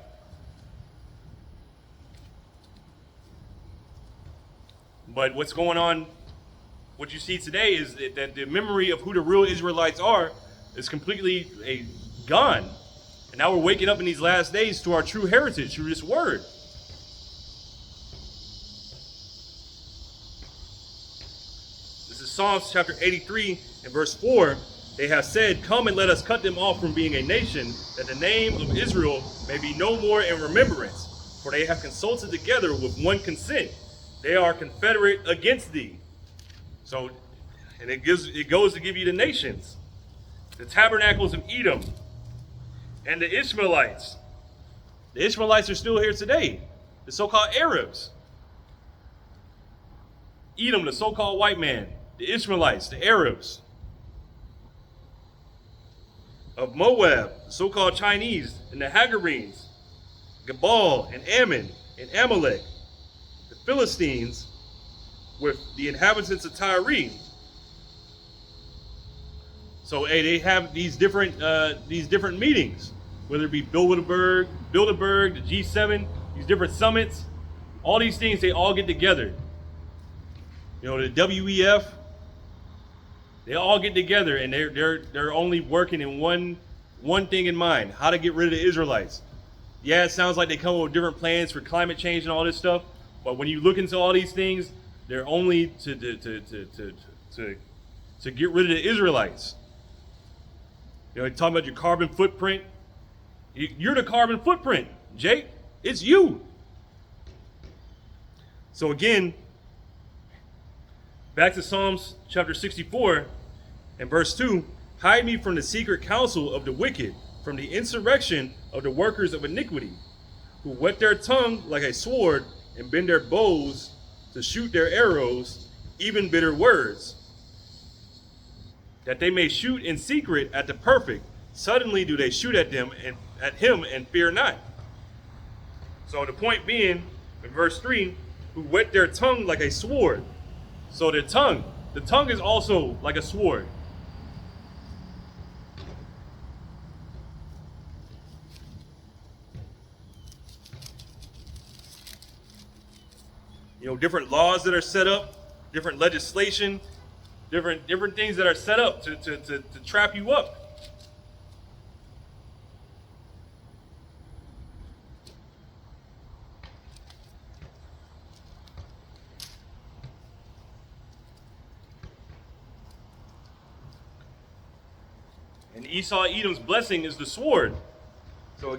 But what's going on, what you see today is that the memory of who the real Israelites are is completely gone. And now we're waking up in these last days to our true heritage, through this word. This is Psalms chapter 83 and verse 4. They have said, come and let us cut them off from being a nation, that the name of Israel may be no more in remembrance. For they have consulted together with one consent. They are confederate against thee. So, and it goes to give you the nations. The tabernacles of Edom, and the Ishmaelites. The Ishmaelites are still here today. The so-called Arabs. Edom, the so-called white man. The Ishmaelites, the Arabs. Of Moab, the so-called Chinese, and the Hagarenes. Gebal, and Ammon, and Amalek. The Philistines, with the inhabitants of Tyre. So they have these different meetings, whether it be Bilderberg, the G7, these different summits, all these things, they all get together. You know, the WEF, they all get together, and they're only working in one thing in mind: how to get rid of the Israelites. Yeah, it sounds like they come up with different plans for climate change and all this stuff, but when you look into all these things, they're only to get rid of the Israelites. You know, you're talking about your carbon footprint. You're the carbon footprint, Jake. It's you. So again, back to Psalms chapter 64 and verse 2. Hide me from the secret counsel of the wicked, from the insurrection of the workers of iniquity, who whet their tongue like a sword and bend their bows to shoot their arrows, even bitter words, that they may shoot in secret at the perfect Suddenly do they shoot at him and fear not. So the point being, in verse 3, who whet their tongue like a sword. So the tongue is also like a sword. Different laws that are set up, different legislation, different things that are set up to trap you up. And Esau Edom's blessing is the sword. So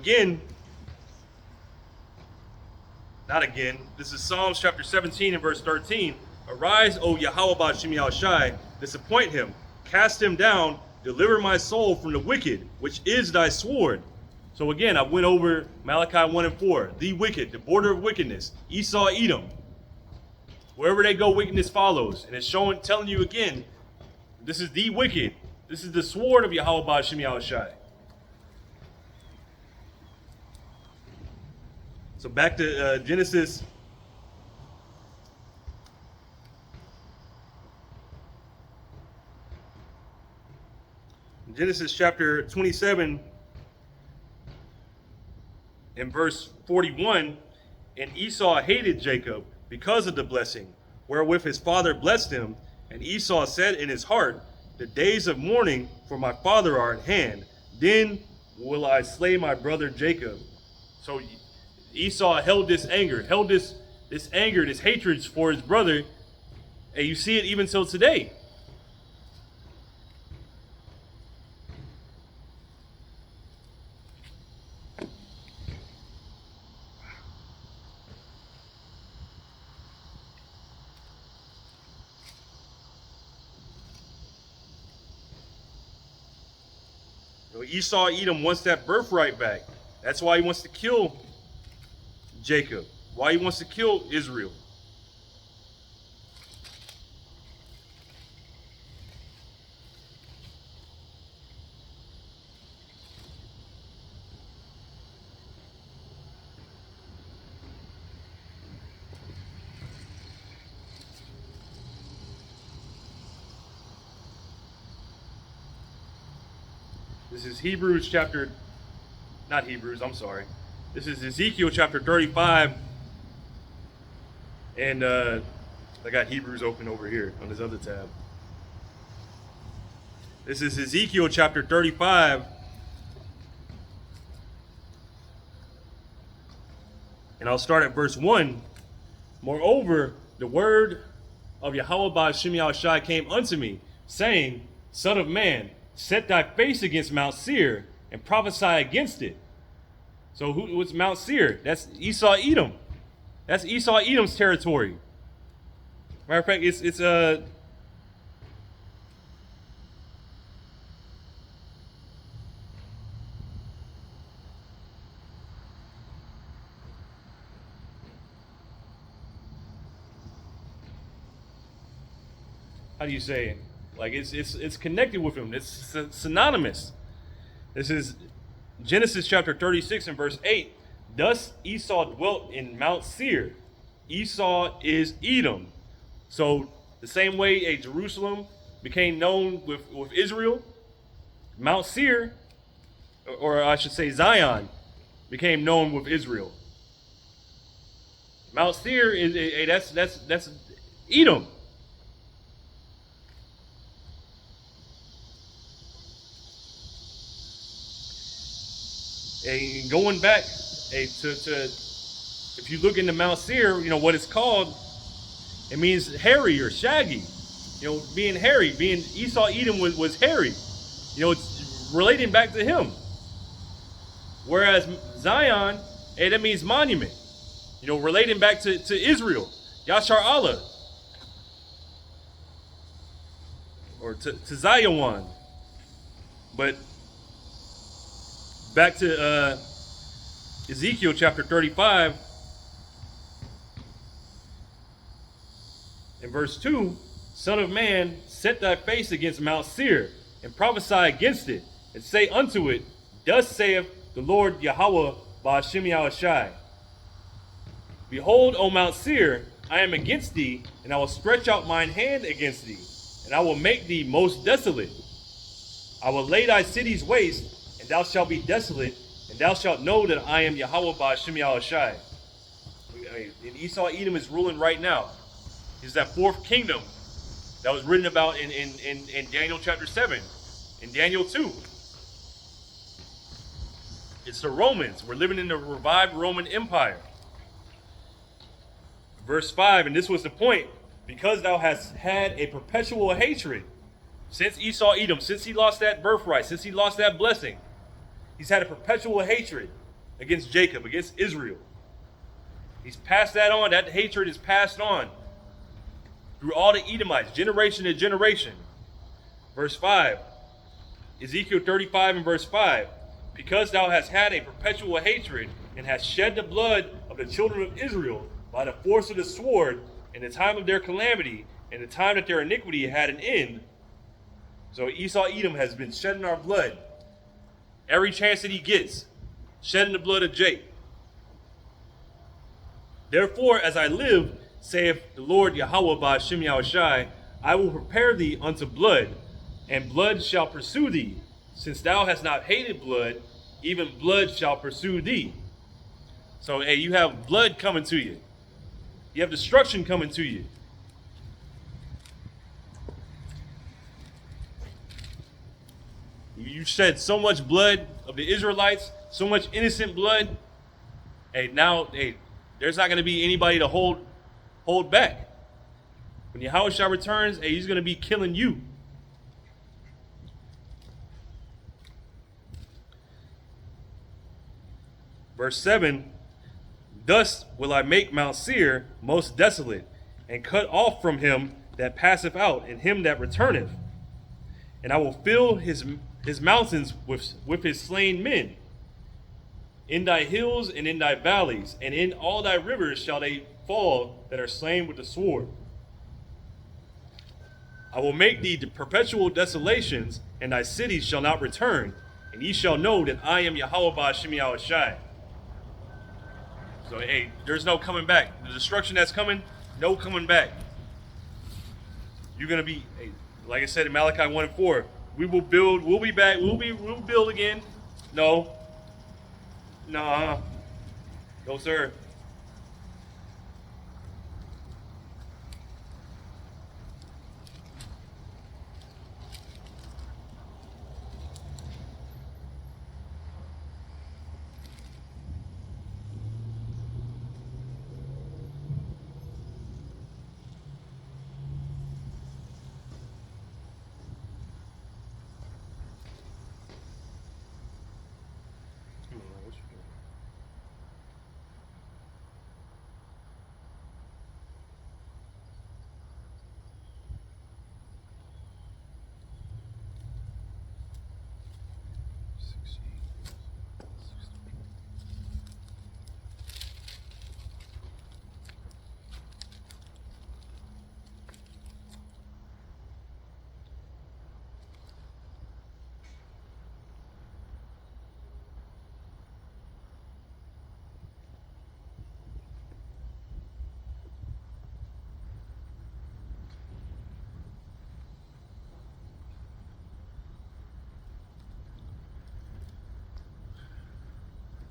this is Psalms chapter 17 and verse 13. Arise, O Yahweh Ba'Shem Yahushai, disappoint him, cast him down, deliver my soul from the wicked, which is thy sword. So again, I went over Malachi 1 and 4. The wicked, the border of wickedness, Esau Edom. Wherever they go, wickedness follows. And it's telling you again, this is the wicked. This is the sword of Yahweh Ba'Shem Yahushai. So back to Genesis. Genesis chapter 27 and verse 41. And Esau hated Jacob because of the blessing, wherewith his father blessed him. And Esau said in his heart, the days of mourning for my father are at hand. Then will I slay my brother Jacob. So Esau held this anger, this hatred for his brother. And you see it even till today. Esau Edom wants that birthright back. That's why he wants to kill Jacob. Why he wants to kill Israel. This is This is Ezekiel chapter 35. And I got Hebrews open over here on this other tab. This is Ezekiel chapter 35. And I'll start at verse 1. Moreover, the word of Yahweh Ba'Shem Yahushai came unto me, saying, Son of man, set thy face against Mount Seir and prophesy against it. So what's Mount Seir? That's Esau Edom. That's Esau Edom's territory. Matter of fact, it's how do you say it? Like it's connected with him. It's synonymous. This is Genesis chapter 36 and verse 8. Thus Esau dwelt in Mount Seir. Esau is Edom. So the same way Jerusalem became known with Israel, Mount Seir, or I should say Zion, became known with Israel. Mount Seir is that's Edom. And going back to if you look into Mount Seir, what it's called, it means hairy or shaggy. Being hairy, being Esau Edom was hairy. It's relating back to him. Whereas Zion, that means monument. Relating back to Israel, Yashar Allah, or to Zion. But back to Ezekiel chapter 35 and verse 2, Son of man, set thy face against Mount Seir and prophesy against it, and say unto it, Thus saith the Lord Yahweh Ba'ashem Yahushai. Behold, O Mount Seir, I am against thee, and I will stretch out mine hand against thee, and I will make thee most desolate. I will lay thy cities waste, and thou shalt be desolate, and thou shalt know that I am Yahweh Ba'ashem Yahushai. And Esau Edom is ruling right now. He's that fourth kingdom that was written about in Daniel chapter 7, in Daniel 2. It's the Romans. We're living in the revived Roman Empire. Verse 5, and this was the point, because thou hast had a perpetual hatred since Esau Edom, since he lost that birthright, since he lost that blessing, he's had a perpetual hatred against Jacob, against Israel. He's passed that on. That hatred is passed on through all the Edomites, generation to generation. Verse 5, Ezekiel 35 and verse 5, because thou hast had a perpetual hatred and hast shed the blood of the children of Israel by the force of the sword in the time of their calamity and the time that their iniquity had an end. So Esau Edom has been shedding our blood every chance that he gets, shedding the blood of Jacob. Therefore, as I live, saith the Lord Yahweh Ba'ashem Yahushai, I will prepare thee unto blood, and blood shall pursue thee. Since thou hast not hated blood, even blood shall pursue thee. So, hey, you have blood coming to you. You have destruction coming to you. You shed so much blood of the Israelites, so much innocent blood. Hey, now, there's not going to be anybody to hold back. When Yahushua returns, hey, he's going to be killing you. Verse 7, Thus will I make Mount Seir most desolate, and cut off from him that passeth out, and him that returneth. And I will fill his mountains with his slain men. In thy hills and in thy valleys, and in all thy rivers shall they fall that are slain with the sword. I will make thee perpetual desolations, and thy cities shall not return, and ye shall know that I am Yahweh Ba'ashem Yahushai. So, hey, there's no coming back. The destruction that's coming, no coming back. You're going to be, hey, like I said in Malachi 1 and 4, we will build, we'll be back, we'll build again. No. Nah. No, sir.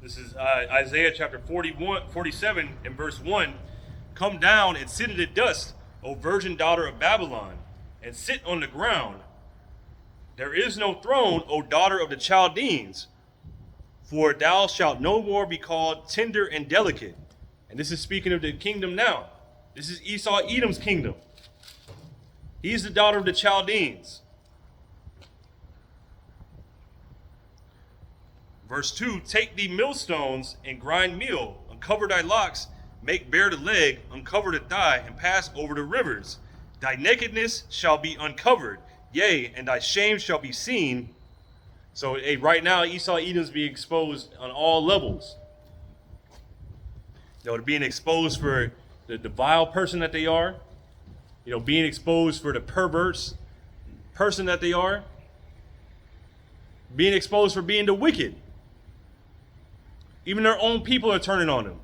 This is Isaiah chapter 47 and verse 1. Come down and sit in the dust, O virgin daughter of Babylon, and sit on the ground. There is no throne, O daughter of the Chaldeans, for thou shalt no more be called tender and delicate. And this is speaking of the kingdom now. This is Esau Edom's kingdom. He's the daughter of the Chaldeans. Verse 2, take thee millstones and grind meal, uncover thy locks, make bare the leg, uncover the thigh, and pass over the rivers. Thy nakedness shall be uncovered, yea, and thy shame shall be seen. So right now, Esau Edom's being exposed on all levels. They're being exposed for the vile person that they are, being exposed for the perverse person that they are. being exposed for being the wicked. Even their own people are turning on him.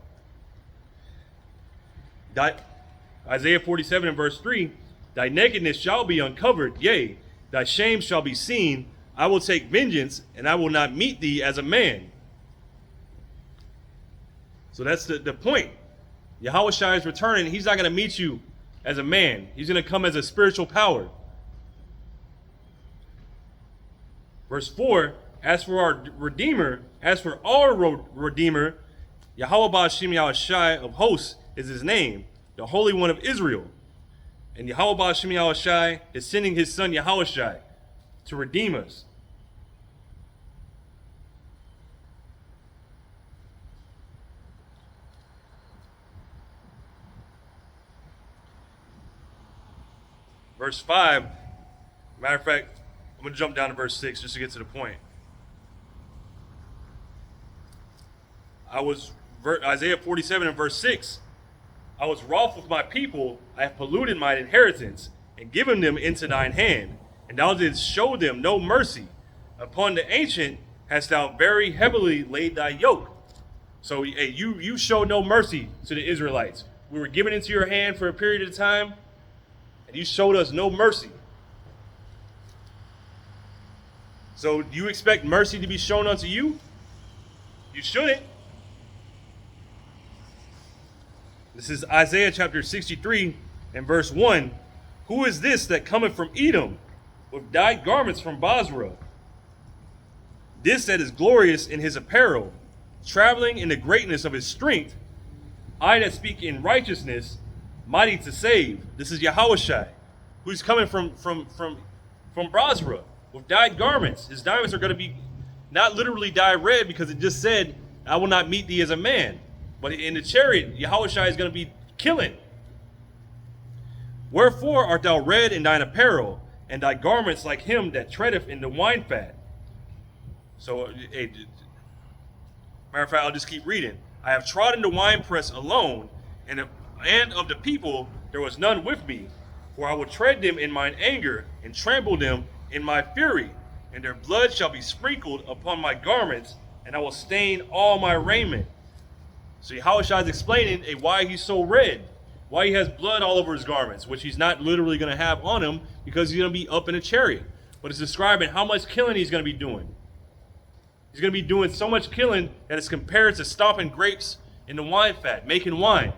Isaiah 47 and verse 3, thy nakedness shall be uncovered, yea, thy shame shall be seen. I will take vengeance, and I will not meet thee as a man. So that's the point. Yahushua is returning. He's not going to meet you as a man. He's going to come as a spiritual power. Verse 4, as for our Redeemer, as for our Redeemer, Yahweh Ba'ashem Yahushai of hosts is his name, the Holy One of Israel. And Yahweh Ba'ashem Yahushai is sending his son Yahushai to redeem us. Verse 5, matter of fact, I'm going to jump down to verse 6 just to get to the point. Isaiah 47 and verse 6, I was wroth with my people, I have polluted mine inheritance, and given them into thine hand, and thou didst show them no mercy. Upon the ancient hast thou very heavily laid thy yoke. So hey, you showed no mercy to the Israelites. We were given into your hand for a period of time, and you showed us no mercy. So do you expect mercy to be shown unto you? You shouldn't. This is Isaiah chapter 63 and verse 1. Who is this that cometh from Edom with dyed garments from Basra? This that is glorious in his apparel, traveling in the greatness of his strength. I that speak in righteousness, mighty to save. This is Yahushua, who's coming from Basra with dyed garments. His garments are going to be not literally dyed red, because it just said, I will not meet thee as a man. But in the chariot, Yahushua is going to be killing. Wherefore art thou red in thine apparel, and thy garments like him that treadeth in the wine fat? So, matter of fact, I'll just keep reading. I have trodden the winepress alone, and of the people there was none with me. For I will tread them in mine anger, and trample them in my fury, and their blood shall be sprinkled upon my garments, and I will stain all my raiment. So Yahushua is explaining why he's so red, why he has blood all over his garments, which he's not literally going to have on him because he's going to be up in a chariot. But it's describing how much killing he's going to be doing. He's going to be doing so much killing that it's compared to stomping grapes in the wine fat, making wine.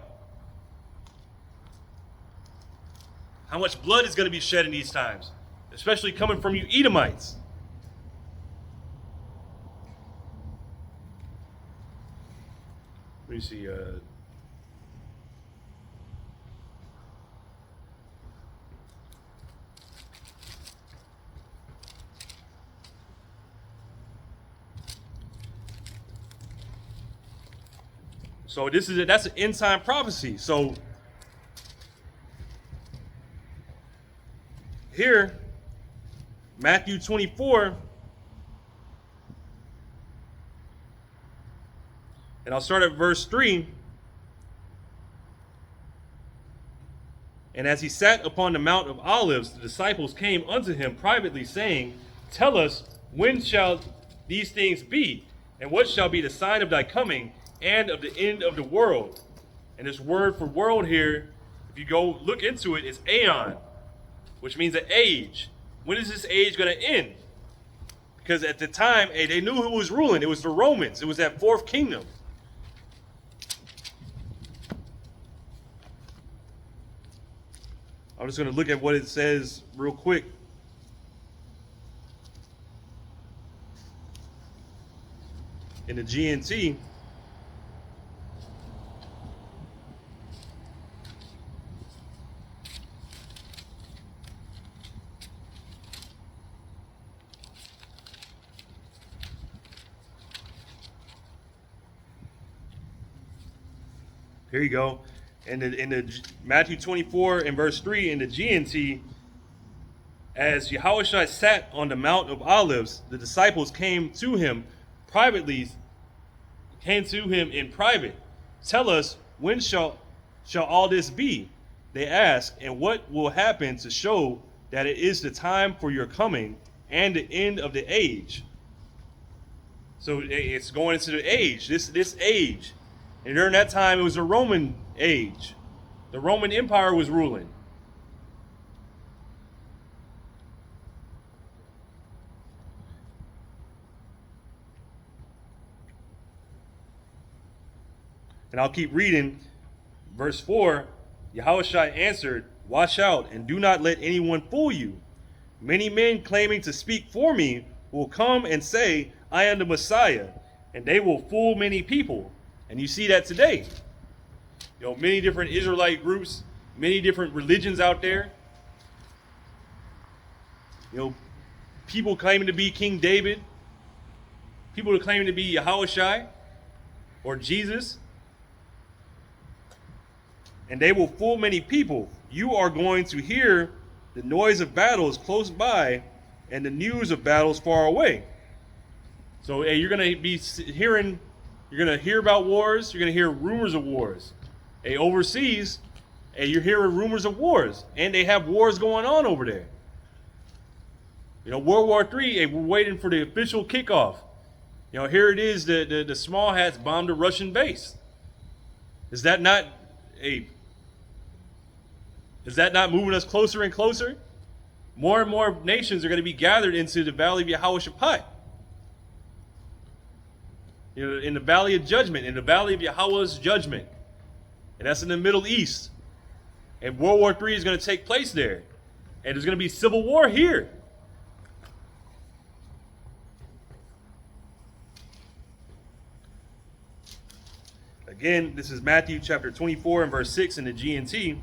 How much blood is going to be shed in these times, especially coming from you Edomites. Let me see. So that's an end time prophecy. So here, Matthew 24. And I'll start at verse 3. And as he sat upon the Mount of Olives, the disciples came unto him privately, saying, Tell us, when shall these things be? And what shall be the sign of thy coming and of the end of the world? And this word for world here, if you go look into it, is aeon, which means an age. When is this age going to end? Because at the time, they knew who was ruling. It was the Romans. It was that fourth kingdom. I'm just going to look at what it says real quick. In the GNT. Here you go. In the Matthew 24 and verse 3 in the GNT, as Yahushua sat on the Mount of Olives, the disciples came to him in private. Tell us, when shall all this be? They ask, and what will happen to show that it is the time for your coming and the end of the age? So it's going into the age, this age. And during that time, it was the Roman age. The Roman Empire was ruling. And I'll keep reading. Verse 4, Yahushua answered, "Watch out and do not let anyone fool you. Many men claiming to speak for me will come and say, 'I am the Messiah,' and they will fool many people." And you see that today. Many different Israelite groups, many different religions out there. People claiming to be King David, people claiming to be Yahushua or Jesus. And they will fool many people. You are going to hear the noise of battles close by and the news of battles far away. So you're going to be hearing, you're going to hear about wars, you're going to hear rumors of wars. Overseas, you're hearing rumors of wars, and they have wars going on over there. World War III, we're waiting for the official kickoff. Here it is, the small hats bombed a Russian base. Is that not moving us closer and closer? More and more nations are going to be gathered into the valley of Yehoshaphat. In the valley of judgment, in the valley of Yahweh's judgment. And that's in the Middle East. And World War III is going to take place there. And there's going to be civil war here. Again, this is Matthew chapter 24 and verse 6 in the GNT.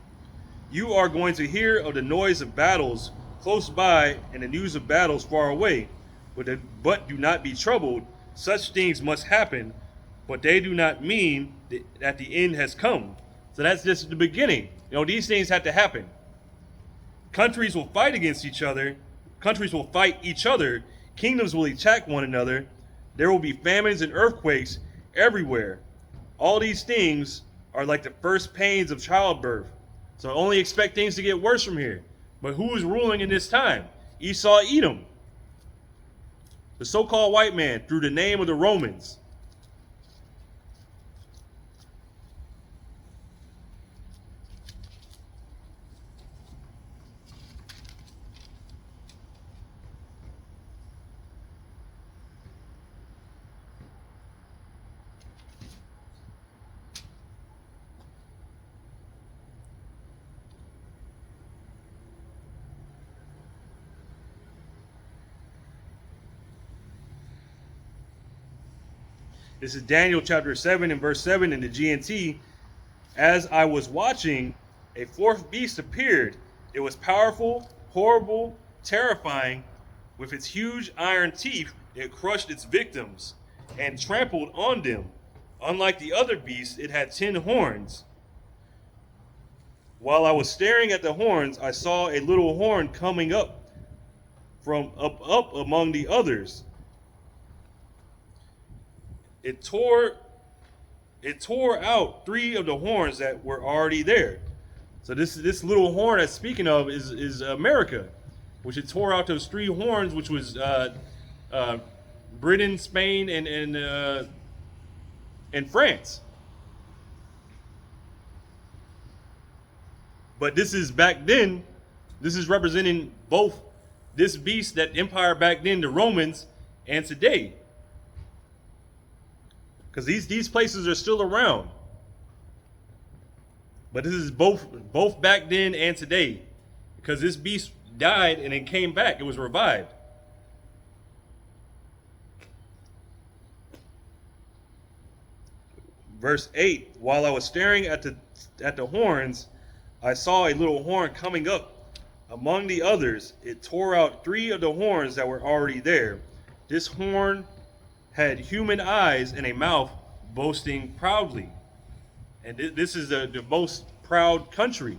You are going to hear of the noise of battles close by and the news of battles far away. But do not be troubled. Such things must happen, but they do not mean that the end has come. So that's just the beginning. These things have to happen. Countries will fight against each other. Countries will fight each other. Kingdoms will attack one another. There will be famines and earthquakes everywhere. All these things are like the first pains of childbirth. So only expect things to get worse from here. But who is ruling in this time? Esau, Edom. The so-called white man through the name of the Romans. This is Daniel chapter 7 and verse 7 in the GNT. As I was watching, a fourth beast appeared. It was powerful, horrible, terrifying. With its huge iron teeth, it crushed its victims and trampled on them. Unlike the other beasts, it had 10 horns. While I was staring at the horns, I saw a little horn coming up from up among the others. It tore out 3 of the horns that were already there. So this little horn that's speaking of is America, which it tore out those 3 horns, which was Britain, Spain, and France. But this is back then. This is representing both this beast, that empire back then, the Romans, and today. Because these places are still around. But this is both back then and today. Because this beast died and then came back. It was revived. Verse 8, while I was staring at the horns, I saw a little horn coming up among the others. It tore out 3 of the horns that were already there. This horn had human eyes and a mouth, boasting proudly. And this is the most proud country,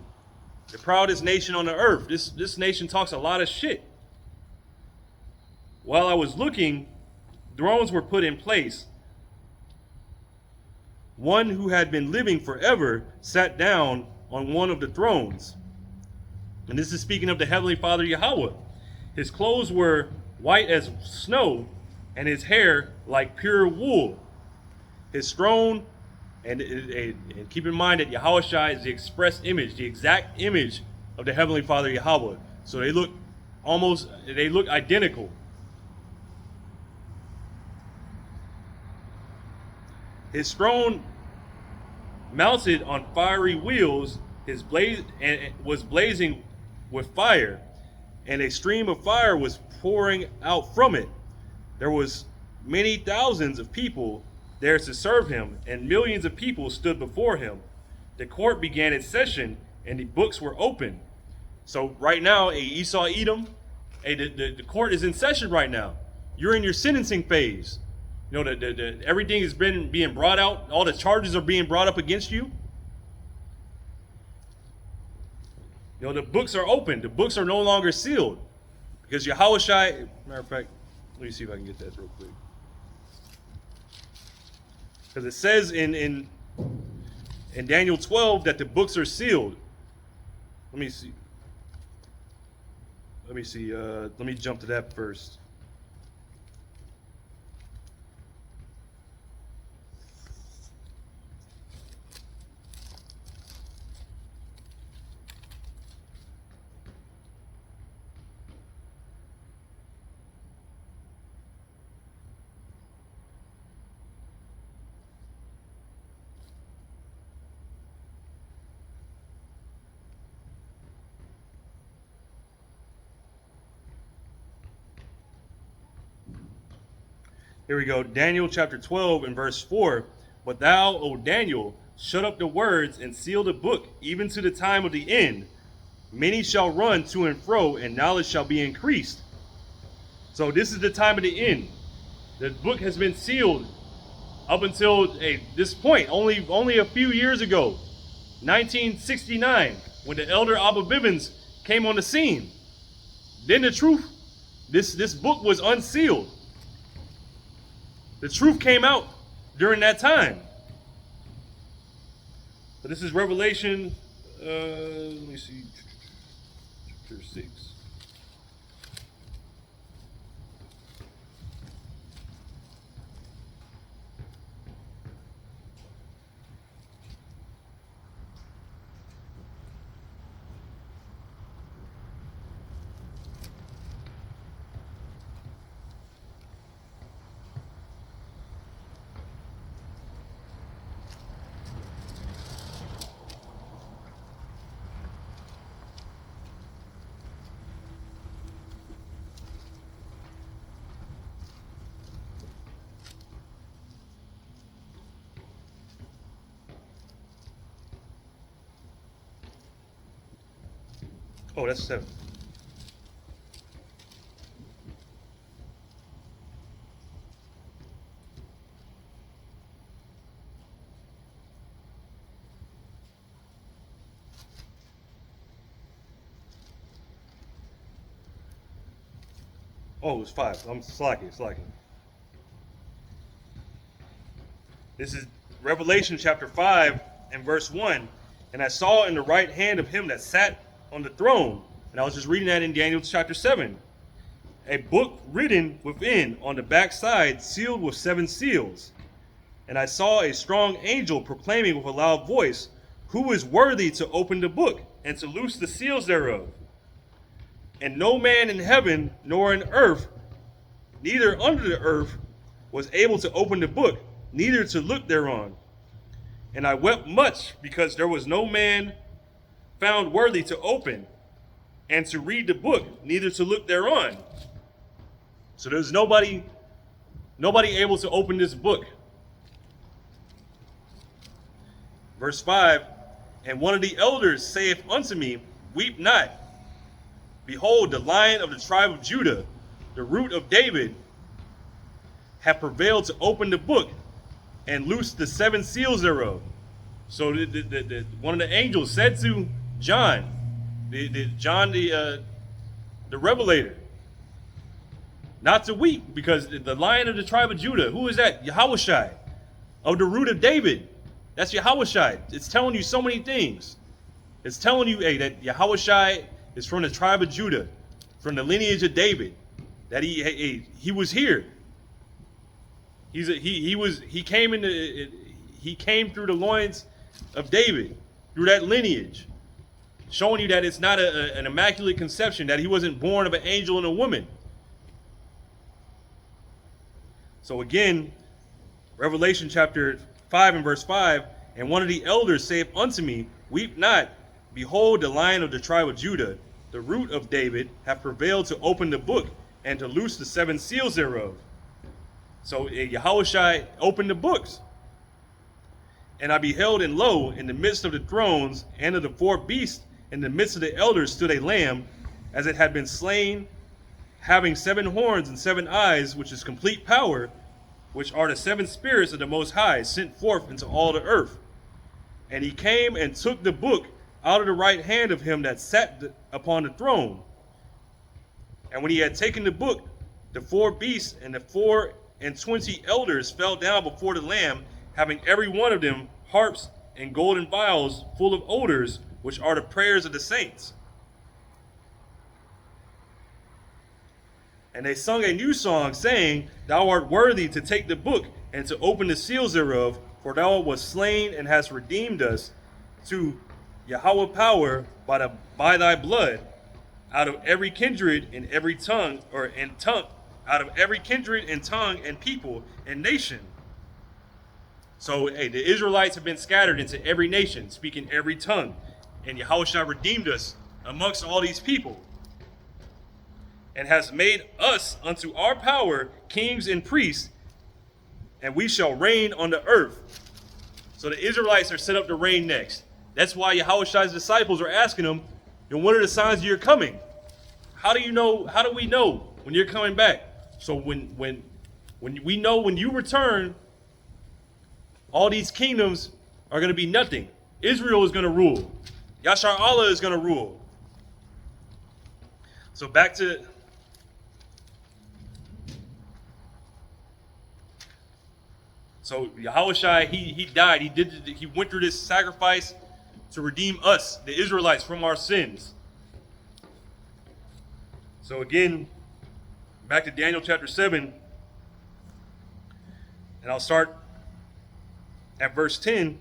the proudest nation on the earth. This nation talks a lot of shit. While I was looking, thrones were put in place. One who had been living forever sat down on one of the thrones. And this is speaking of the Heavenly Father Yahweh. His clothes were white as snow, and his hair like pure wool. His throne, and keep in mind that Yahushua is the express image, the exact image of the Heavenly Father Yahweh. So they look identical. His throne mounted on fiery wheels, was blazing with fire, and a stream of fire was pouring out from it. There was many thousands of people there to serve him, and millions of people stood before him. The court began its session, and the books were open. So right now, Esau Edom, the court is in session right now. You're in your sentencing phase. You know, everything has been being brought out. All the charges are being brought up against you. You know, the books are open. The books are no longer sealed. Because Yahushua, matter of fact, let me see if I can get that real quick. Because it says in Daniel 12 that the books are sealed. Let me see. Let me jump to that first. Here we go. Daniel chapter 12 and verse 4. But thou, O Daniel, shut up the words and seal the book, even to the time of the end. Many shall run to and fro, and knowledge shall be increased. So this is the time of the end. The book has been sealed up until this point, only a few years ago, 1969, when the elder Abba Bivens came on the scene. Then the truth, this book was unsealed. The truth came out during that time. So this is Revelation, let me see, chapter 6. Oh, that's 7. Oh, it was 5. I'm slacking. This is Revelation chapter 5 and verse 1. And I saw in the right hand of him that sat on the throne, and I was just reading that in Daniel chapter 7, a book written within on the backside, sealed with 7 seals. And I saw a strong angel proclaiming with a loud voice, who is worthy to open the book and to loose the seals thereof? And no man in heaven nor in earth, neither under the earth, was able to open the book, neither to look thereon. And I wept much, because there was no man found worthy to open and to read the book, neither to look thereon. So there's nobody able to open this book. Verse 5, and one of the elders saith unto me, weep not. Behold, the Lion of the tribe of Judah, the root of David, hath prevailed to open the book and loose the 7 seals thereof. So one of the angels said to John, the Revelator, not to weep, because the Lion of the tribe of Judah, who is that? Yahushua, of the root of David. That's Yahushua. It's telling you so many things. It's telling you, that Yahushua is from the tribe of Judah, from the lineage of David, that he was here. He came through the loins of David, through that lineage, showing you that it's not an immaculate conception, that he wasn't born of an angel and a woman. So again, Revelation chapter 5 and verse 5, and one of the elders saith unto me, weep not, behold, the Lion of the tribe of Judah, the root of David, hath prevailed to open the book and to loose the 7 seals thereof. So Yahushua opened the books. And I beheld, and lo, in the midst of the thrones and of the 4 beasts, in the midst of the elders stood a lamb, as it had been slain, having 7 horns and 7 eyes, which is complete power, which are the 7 spirits of the Most High, sent forth into all the earth. And he came and took the book out of the right hand of him that sat upon the throne. And when he had taken the book, the 4 beasts and the 24 elders fell down before the Lamb, having every one of them harps and golden vials full of odors, which are the prayers of the saints. And they sung a new song, saying, Thou art worthy to take the book and to open the seals thereof, for thou wast slain and hast redeemed us to Yahweh power by thy blood, out of every kindred and every tongue, out of every kindred and tongue and people and nation. So, the Israelites have been scattered into every nation, speaking every tongue. And Yahushua redeemed us amongst all these people, and has made us unto our power kings and priests, and we shall reign on the earth. So the Israelites are set up to reign next. That's why Yahushua's disciples are asking him, what are the signs of your coming? How do we know when you're coming back? So when we know when you return, all these kingdoms are going to be nothing. Israel is going to rule. Yashar Allah is going to rule. So back to Yahushua, he died. He went through this sacrifice to redeem us, the Israelites, from our sins. So again, back to Daniel chapter 7, and I'll start at verse 10.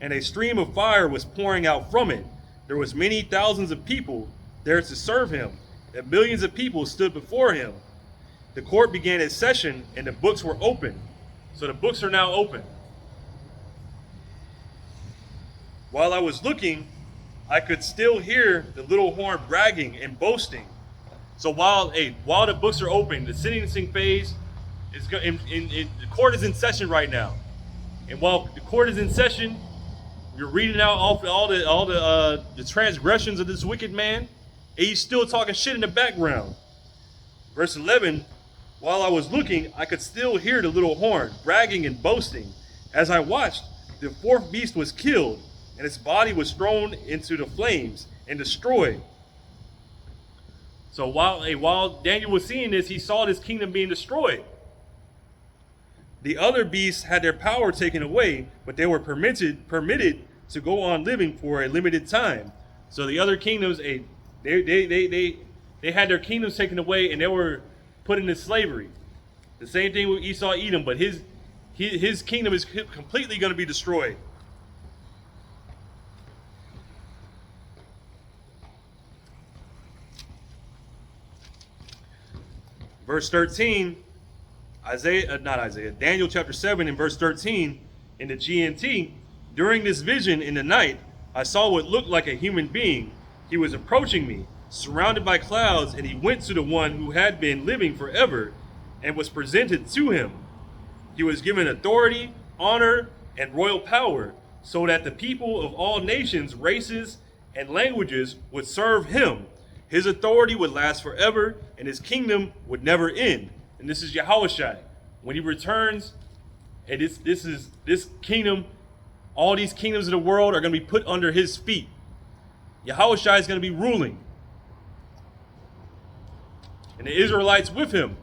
And a stream of fire was pouring out from it. There was many thousands of people there to serve him, and millions of people stood before him. The court began its session, and the books were opened. So the books are now open. While I was looking, I could still hear the little horn bragging and boasting. So while the books are open, the sentencing phase is the court is in session right now. And while the court is in session, you're reading out all the transgressions of this wicked man, and he's still talking shit in the background. Verse 11, while I was looking, I could still hear the little horn bragging and boasting. As I watched, the 4th beast was killed, and its body was thrown into the flames and destroyed. So while Daniel was seeing this, he saw this kingdom being destroyed. The other beasts had their power taken away, but they were permitted to go on living for a limited time. So the other kingdoms, they had their kingdoms taken away, and they were put into slavery. The same thing with Esau, Edom, but his kingdom is completely going to be destroyed. Verse 13, Daniel chapter 7 and verse 13 in the GNT, during this vision in the night, I saw what looked like a human being. He was approaching me, surrounded by clouds, and he went to the one who had been living forever and was presented to him. He was given authority, honor, and royal power, so that the people of all nations, races, and languages would serve him. His authority would last forever, and his kingdom would never end. And this is Yahushua. When he returns, and this kingdom, all these kingdoms of the world are going to be put under his feet. Yahushua is going to be ruling. And the Israelites with him,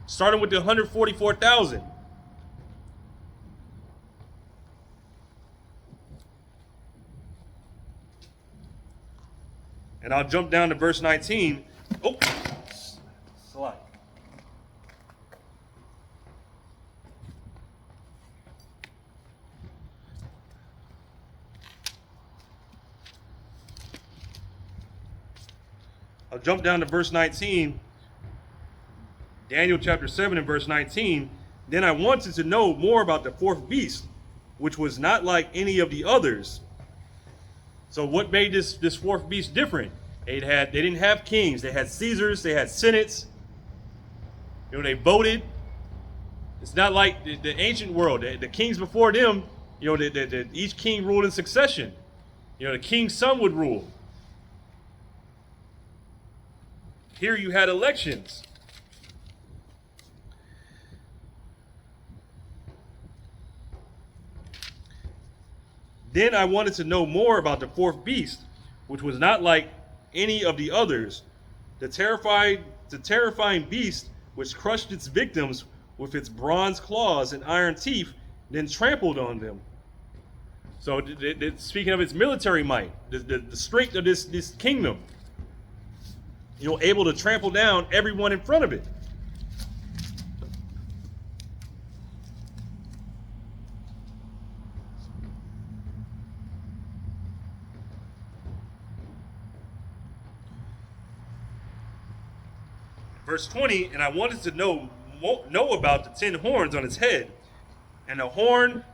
starting with the 144,000. And I'll jump down to verse 19. Oh, slide. I'll jump down to verse 19. Daniel chapter 7 and verse 19. Then I wanted to know more about the fourth beast, which was not like any of the others. So what made this fourth beast different? They didn't have kings. They had Caesars. They had senates. They voted. It's not like the ancient world. The kings before them, each king ruled in succession. The king's son would rule. Here you had elections. Then I wanted to know more about the fourth beast, which was not like any of the others, the terrifying beast which crushed its victims with its bronze claws and iron teeth, then trampled on them. So speaking of its military might, the strength of this kingdom, able to trample down everyone in front of it. Verse 20, and I wanted to know about the 10 horns on its head, and the horn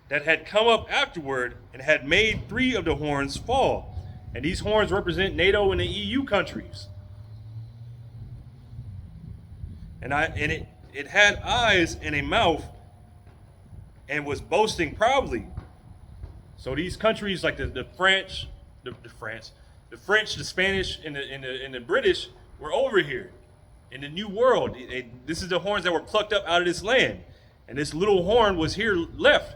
that had come up afterward and had made 3 of the horns fall. And these horns represent NATO and the EU countries. And it had eyes and a mouth and was boasting proudly. So these countries like the French, the French, the Spanish, and the British were over here in the New World. This is the horns that were plucked up out of this land. And this little horn was here left.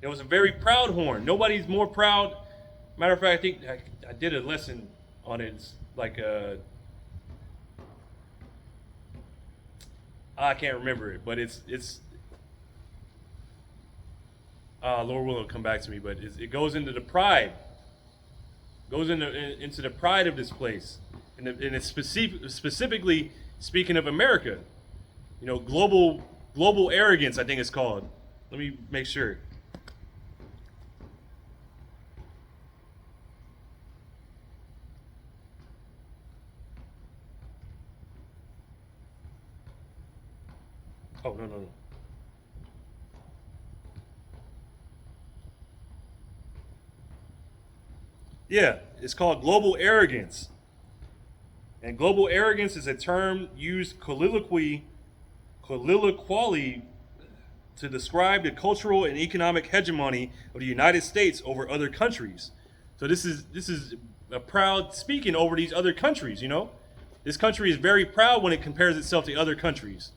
It was a very proud horn. Nobody's more proud. Matter of fact, I think I did a lesson on it. It's like I can't remember it, but it's Lord will come back to me, but it goes into the pride. Goes into the pride of this place. And it's specifically speaking of America. Global arrogance, I think it's called. Let me make sure. Oh, no. Yeah, it's called global arrogance. And global arrogance is a term used colloquially to describe the cultural and economic hegemony of the United States over other countries. So this is a proud speaking over these other countries. This country is very proud when it compares itself to other countries.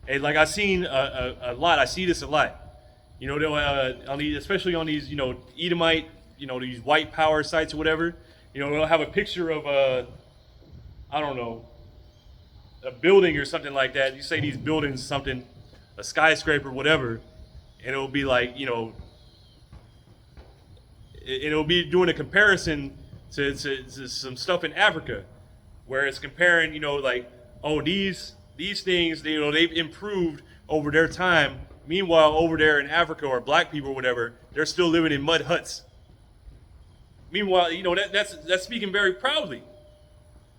And like I've seen a lot, I see this a lot. Especially on these Edomite, these white power sites or whatever. They'll have a picture of a building or something like that. You say these buildings, something, a skyscraper, whatever, and it'll be like, it'll be doing a comparison to some stuff in Africa, where it's comparing, these things, they've improved over their time. Meanwhile, over there in Africa, or black people or whatever, they're still living in mud huts. Meanwhile, that's speaking very proudly.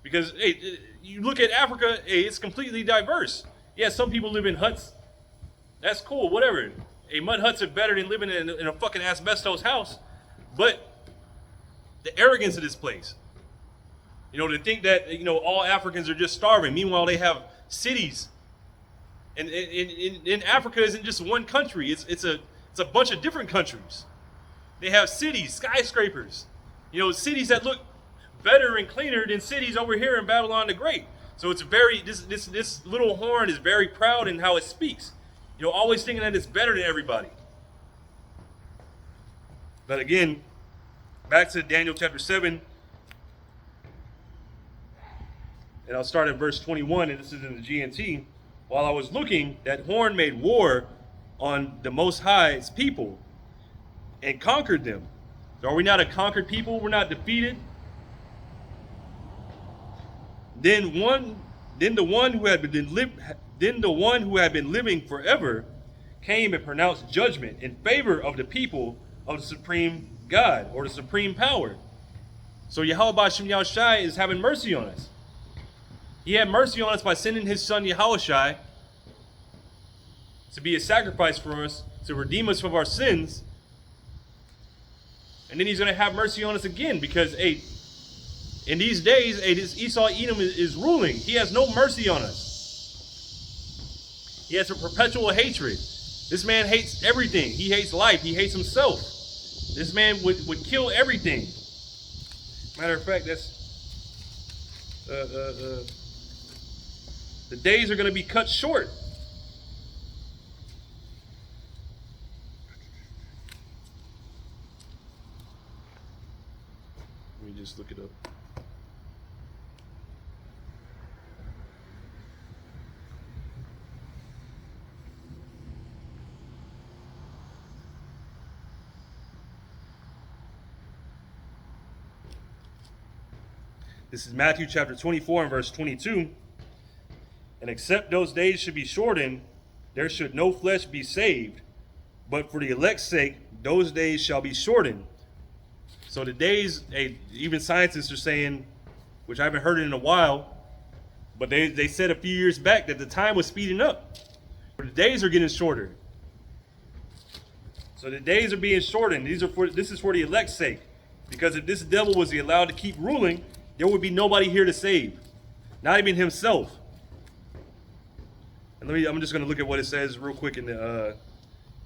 Because, hey, you look at Africa, hey, it's completely diverse. Yeah, some people live in huts. That's cool, whatever. Hey, mud huts are better than living in a fucking asbestos house. But the arrogance of this place. To think that, all Africans are just starving. Meanwhile, they have cities. And in Africa isn't just one country. It's a bunch of different countries. They have cities, skyscrapers. Cities that look better and cleaner than cities over here in Babylon the Great. So it's this little horn is very proud in how it speaks. Always thinking that it's better than everybody. But again, back to Daniel chapter 7. And I'll start at verse 21, and this is in the GNT. While I was looking, that horn made war on the Most High's people and conquered them. So are we not a conquered people? We're not defeated. Then the one who had been living forever came and pronounced judgment in favor of the people of the supreme God, or the supreme power. So Yahweh Ba'Shem Yahushai is having mercy on us. He had mercy on us by sending his son Yahushai to be a sacrifice for us, to redeem us from our sins. And then he's going to have mercy on us again because, in these days, this Esau Edom is ruling. He has no mercy on us. He has a perpetual hatred. This man hates everything. He hates life. He hates himself. This man would kill everything. Matter of fact, that's the days are going to be cut short. Let me just look it up. This is Matthew chapter 24 and verse 22. And except those days should be shortened, there should no flesh be saved. But for the elect's sake, those days shall be shortened. So the days, even scientists are saying, which I haven't heard it in a while, but they said a few years back that the time was speeding up. But the days are getting shorter. So the days are being shortened. This is for the elect's sake. Because if this devil was allowed to keep ruling, there would be nobody here to save, not even himself. And I'm just going to look at what it says real quick in the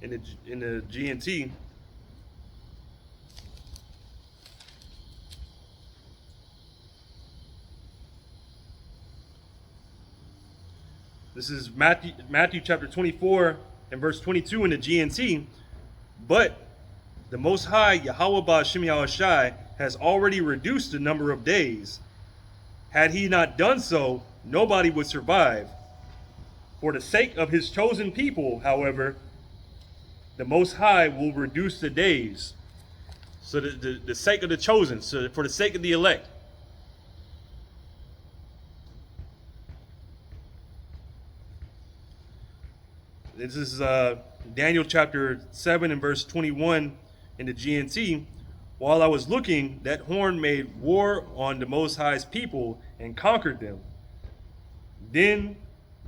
GNT. This is Matthew chapter 24 and verse 22 in the GNT. But the Most High, Yahweh Ba'Shem Yahushai, has already reduced the number of days. Had he not done so, nobody would survive. For the sake of his chosen people, however, the Most High will reduce the days. So the sake of the chosen, so for the sake of the elect. This is Daniel chapter 7 and verse 21 in the GNT. While I was looking, that horn made war on the Most High's people and conquered them. Then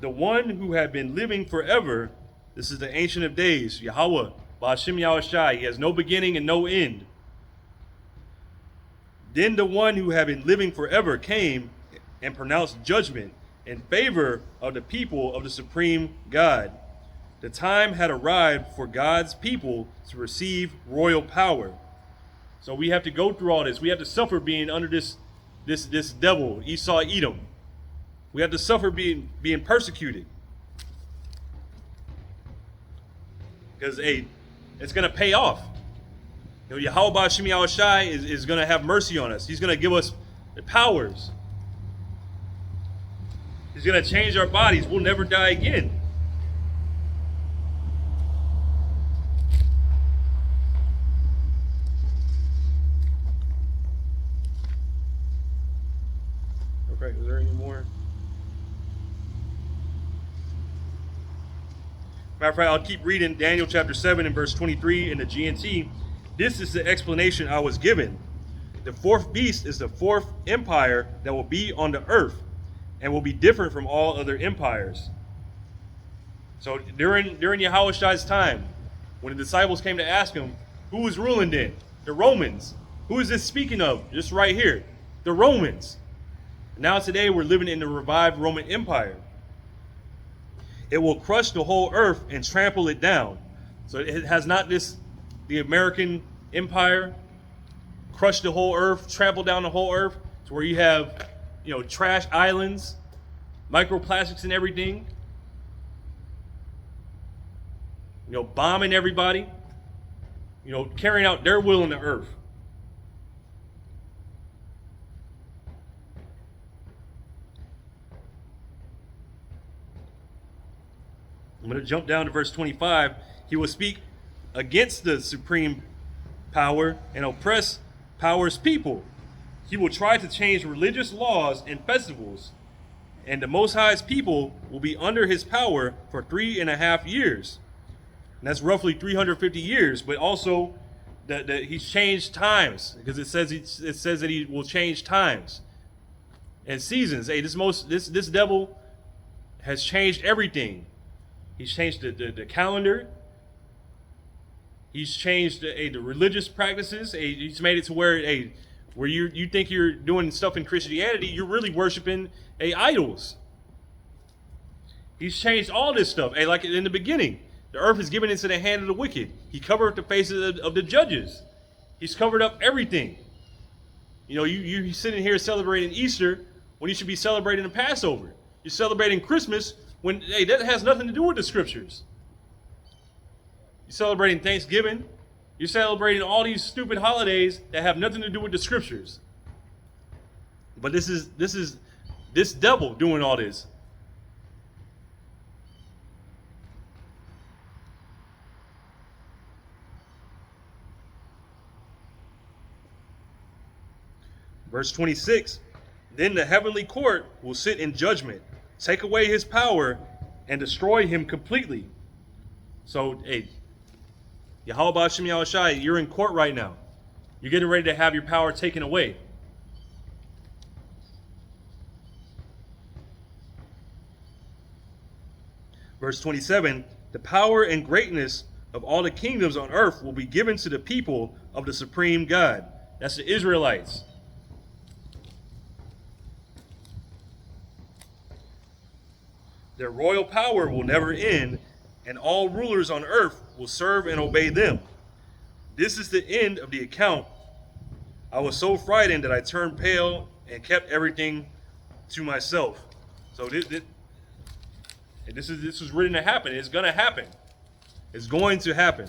the one who had been living forever, this is the Ancient of Days, Yahweh, Ba'Shem Yahushai, he has no beginning and no end. Then the one who had been living forever came and pronounced judgment in favor of the people of the supreme God. The time had arrived for God's people to receive royal power. So we have to go through all this. We have to suffer being under this devil, Esau Edom. We have to suffer being persecuted. Because it's going to pay off. Yahweh Ba'Shem Yahushai is going to have mercy on us. He's going to give us the powers. He's going to change our bodies. We'll never die again. Okay, is there any more? Matter of fact, I'll keep reading Daniel chapter 7 and verse 23 in the GNT. This is the explanation I was given. The fourth beast is the fourth empire that will be on the earth and will be different from all other empires. So during Yahushai's time, when the disciples came to ask him, who was ruling then? The Romans. Who is this speaking of? Just right here. The Romans. Now today we're living in the revived Roman Empire. It will crush the whole earth and trample it down. So it has not the American empire crush the whole earth, trample down the whole earth, to where you have, trash islands, microplastics and everything. Bombing everybody. Carrying out their will on the earth. I'm going to jump down to verse 25. He will speak against the supreme power and oppress power's people. He will try to change religious laws and festivals, and the Most High's people will be under his power for 3.5 years. And that's roughly 350 years, but also that he's changed times, because it says that he will change times and seasons. Hey, this devil has changed everything. He's changed the calendar. He's changed the religious practices. He's made it to where you think you're doing stuff in Christianity, you're really worshiping idols. He's changed all this stuff. Like in the beginning, the earth is given into the hand of the wicked. He covered up the faces of the judges. He's covered up everything. You're sitting here celebrating Easter when you should be celebrating the Passover. You're celebrating Christmas when that has nothing to do with the scriptures. You're celebrating Thanksgiving. You're celebrating all these stupid holidays that have nothing to do with the scriptures. But this is this devil doing all this. Verse 26, then the heavenly court will sit in judgment, take away his power, and destroy him completely. So, Yahweh Hashem Yahushai, you're in court right now. You're getting ready to have your power taken away. Verse 27, the power and greatness of all the kingdoms on earth will be given to the people of the supreme God. That's the Israelites. Their royal power will never end, and all rulers on earth will serve and obey them. This is the end of the account. I was so frightened that I turned pale and kept everything to myself. So this was written to happen. It's going to happen. It's going to happen.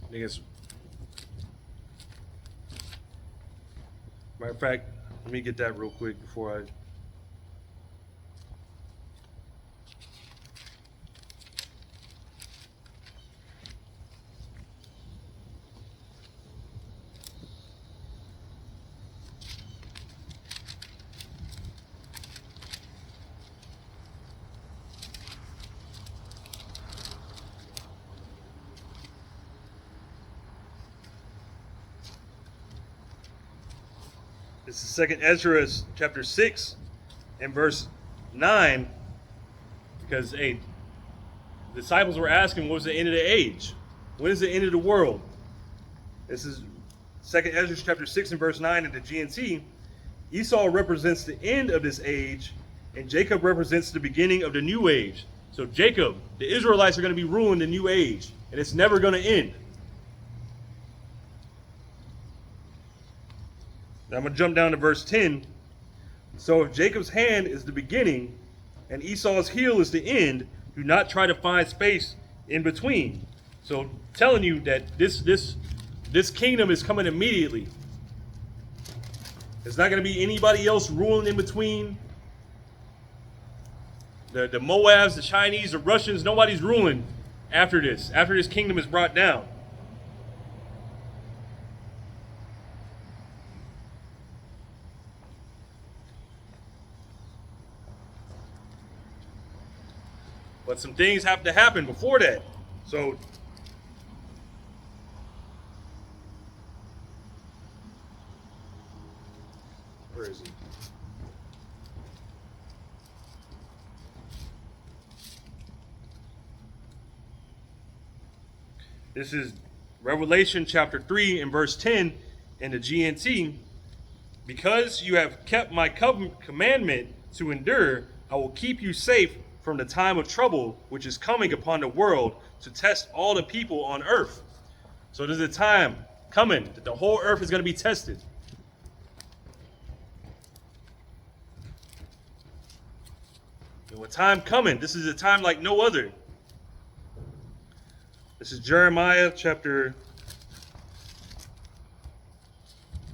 I think it's, matter of fact, let me get that real quick before I. This is 2nd Ezra chapter 6 and verse 9, because the disciples were asking, what was the end of the age? When is the end of the world? This is 2nd Ezra chapter 6 and verse 9 in the GNT. Esau represents the end of this age, and Jacob represents the beginning of the new age. So Jacob, the Israelites are going to be ruling the new age, and it's never going to end. Now I'm going to jump down to verse 10. So if Jacob's hand is the beginning and Esau's heel is the end, do not try to find space in between. So telling you that this kingdom is coming immediately. There's not going to be anybody else ruling in between. The Moabs, the Chinese, the Russians, nobody's ruling after this kingdom is brought down. But some things have to happen before that. So where is he? This is Revelation chapter 3 and verse 10 in the GNT. Because you have kept my commandment to endure, I will keep you safe from the time of trouble which is coming upon the world to test all the people on earth. So there's a time coming that the whole earth is going to be tested. And a time coming, this is a time like no other. This is Jeremiah chapter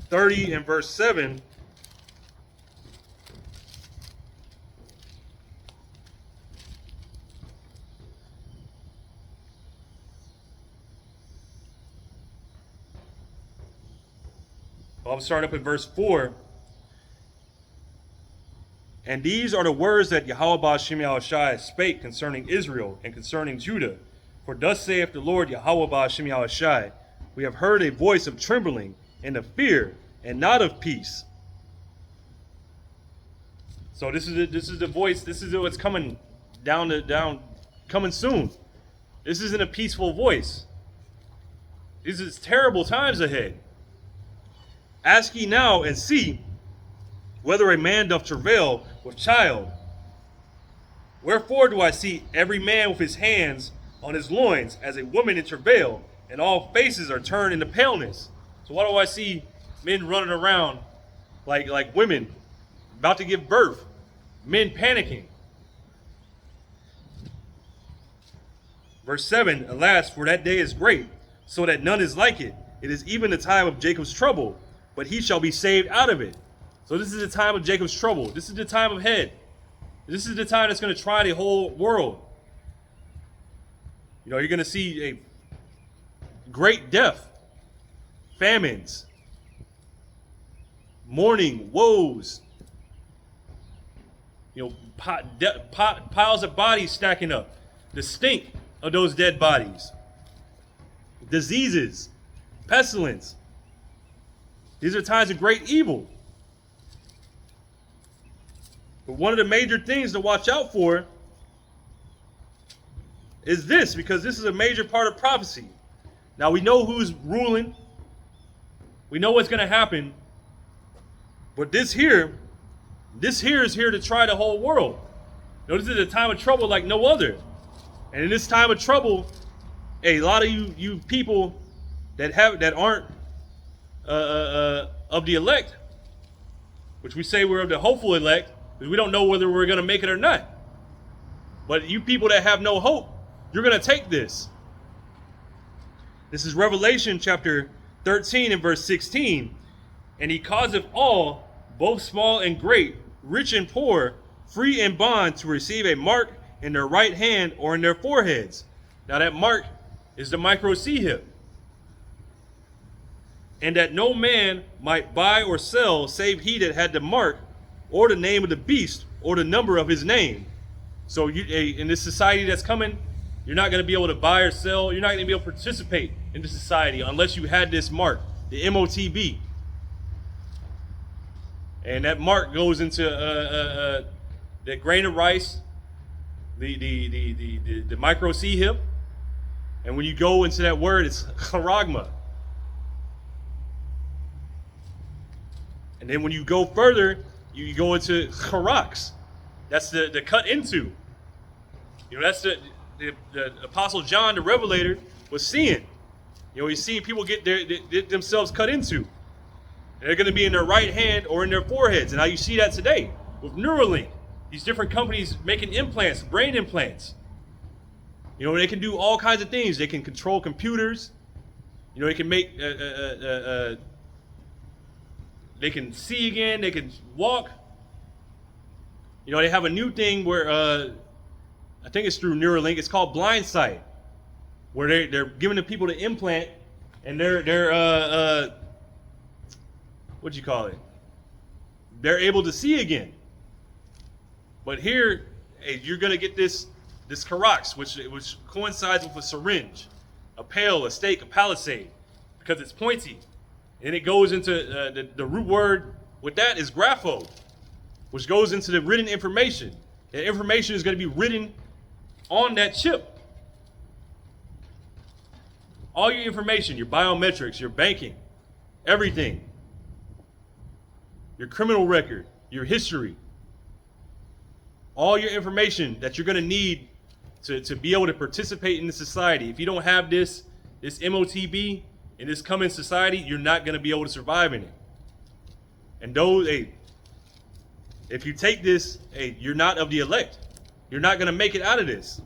30 and verse 7. I'll start up at verse 4. And these are the words that Yahweh Ba'ashem Yahushai spake concerning Israel and concerning Judah. For thus saith the Lord Yahweh Ba'ashem Yahushai, we have heard a voice of trembling and of fear and not of peace. So this is the voice. This is what's coming coming soon. This isn't a peaceful voice. These is terrible times ahead. Ask ye now and see whether a man doth travail with child. Wherefore do I see every man with his hands on his loins as a woman in travail, and all faces are turned into paleness? So why do I see men running around like women about to give birth, men panicking? Verse 7, alas, for that day is great, so that none is like it. It is even the time of Jacob's trouble, but he shall be saved out of it. So this is the time of Jacob's trouble. This is the time of head. This is the time that's going to try the whole world. You know, you're going to see a great death, famines, mourning, woes. You know, piles of bodies stacking up. The stink of those dead bodies. Diseases, pestilence. These are times of great evil. But one of the major things to watch out for is this, because this is a major part of prophecy. Now we know who's ruling. We know what's going to happen. But this here is here to try the whole world. You know, this is a time of trouble like no other. And in this time of trouble, a lot of you people that aren't of the elect, which we say we're of the hopeful elect, because we don't know whether we're going to make it or not. But you people that have no hope, you're going to take this. This is Revelation chapter 13 and verse 16. And he causeth all, both small and great, rich and poor, free and bond, to receive a mark in their right hand or in their foreheads. Now that mark is the microchip. And that no man might buy or sell save he that had the mark, or the name of the beast, or the number of his name. So in this society that's coming, you're not going to be able to buy or sell. You're not going to be able to participate in this society unless you had this mark, the MOTB. And that mark goes into the grain of rice, the micro C hip. And when you go into that word, it's charagma. And then when you go further, you go into charax. That's the cut into. You know, that's the Apostle John, the Revelator, was seeing. You know, he's seeing people get themselves cut into. And they're going to be in their right hand or in their foreheads. And now you see that today with Neuralink. These different companies making implants, brain implants. You know, they can do all kinds of things. They can control computers. You know, they can make, they can see again. They can walk. You know, they have a new thing where, I think it's through Neuralink. It's called blind sight, where they're giving the people the implant, and they're what'd you call it? They're able to see again. But here, hey, you're gonna get this charax, which coincides with a syringe, a pail, a stake, a palisade, because it's pointy, and it goes into the root word with that is grapho, which goes into the written information. The information is going to be written on that chip. All your information, your biometrics, your banking, everything, your criminal record, your history, all your information that you're going to need to be able to participate in the society. If you don't have this MOTB in this coming society, you're not going to be able to survive in it. And those, hey, if you take this, hey, you're not of the elect. You're not going to make it out of this.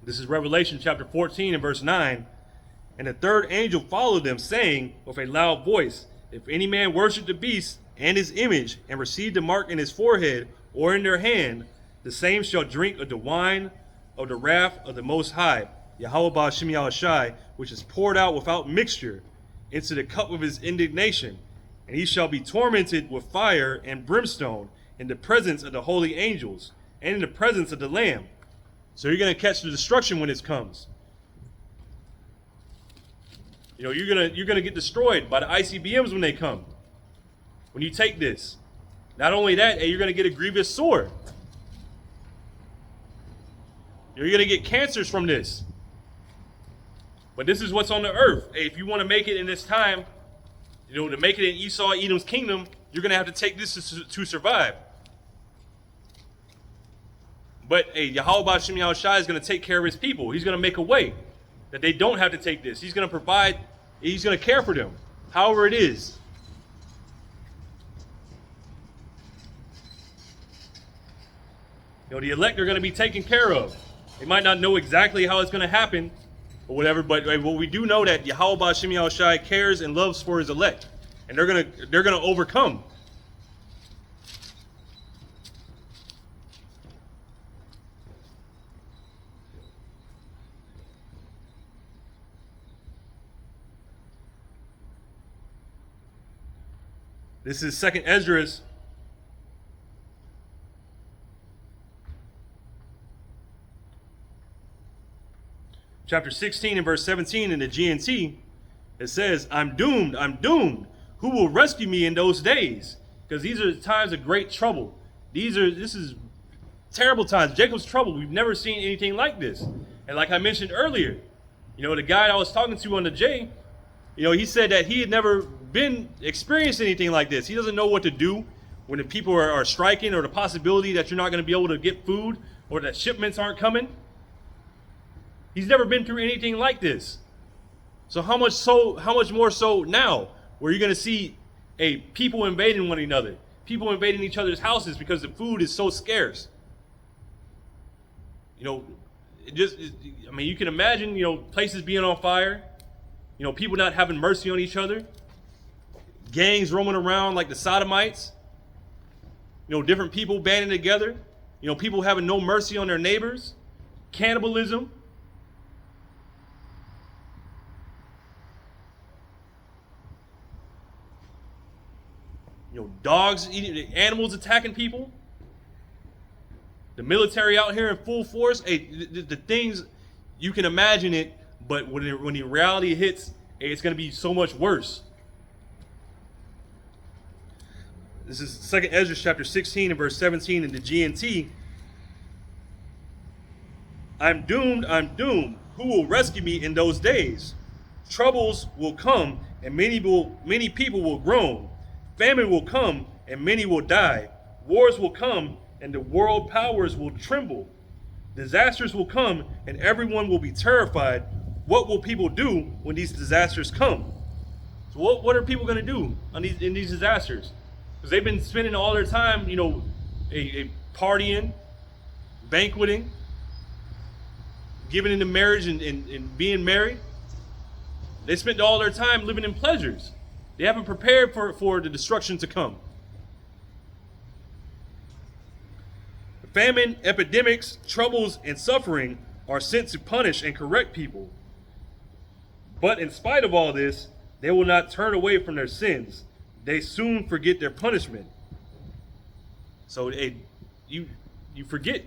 This is Revelation chapter 14 and verse 9. And the third angel followed them, saying with a loud voice, if any man worship the beast and his image, and receive the mark in his forehead or in their hand, the same shall drink of the wine of the wrath of the Most High, Yahweh Ba'ashem Yahushai, which is poured out without mixture into the cup of his indignation. And he shall be tormented with fire and brimstone in the presence of the holy angels and in the presence of the Lamb. So you're going to catch the destruction when it comes. You know, you're gonna get destroyed by the ICBMs when they come. When you take this. Not only that, hey, you're gonna get a grievous sore. You're gonna get cancers from this. But this is what's on the earth. Hey, if you want to make it in this time, you know, to make it in Esau, Edom's kingdom, you're gonna have to take this to survive. But hey, Yahweh Ba'ashem Yahushai is gonna take care of his people. He's gonna make a way that they don't have to take this. He's going to provide, he's going to care for them, however it is. You know, the elect are going to be taken care of. They might not know exactly how it's going to happen or whatever, but what we do know that Yahweh Ba'ashem Yahushai cares and loves for his elect, and they're going to overcome. This is 2nd Esdras, chapter 16 and verse 17 in the GNT. It says, I'm doomed, I'm doomed. Who will rescue me in those days? Because these are times of great trouble. This is terrible times. Jacob's trouble. We've never seen anything like this. And like I mentioned earlier, you know, the guy I was talking to on the J, you know, he said that he had never experienced anything like this. He doesn't know what to do when the people are striking, or the possibility that you're not going to be able to get food, or that shipments aren't coming. He's never been through anything like this. So how much more so now, where you're going to see people invading one another, people invading each other's houses because the food is so scarce. You know, I mean, you can imagine, you know, places being on fire. You know, people not having mercy on each other. Gangs roaming around like the Sodomites. You know, different people banding together. You know, people having no mercy on their neighbors. Cannibalism. You know, dogs eating, animals attacking people. The military out here in full force. Hey, the things, you can imagine it. But when the reality hits, it's going to be so much worse. This is 2nd Esdras chapter 16 and verse 17 in the GNT. I'm doomed, I'm doomed. Who will rescue me in those days? Troubles will come, and many people will groan. Famine will come, and many will die. Wars will come, and the world powers will tremble. Disasters will come, and everyone will be terrified. What will people do when these disasters come? So what are people going to do in these disasters? Because they've been spending all their time, you know, partying, banqueting, giving into marriage and being married. They spent all their time living in pleasures. They haven't prepared for the destruction to come. Famine, epidemics, troubles, and suffering are sent to punish and correct people. But in spite of all this, they will not turn away from their sins. They soon forget their punishment. So you forget.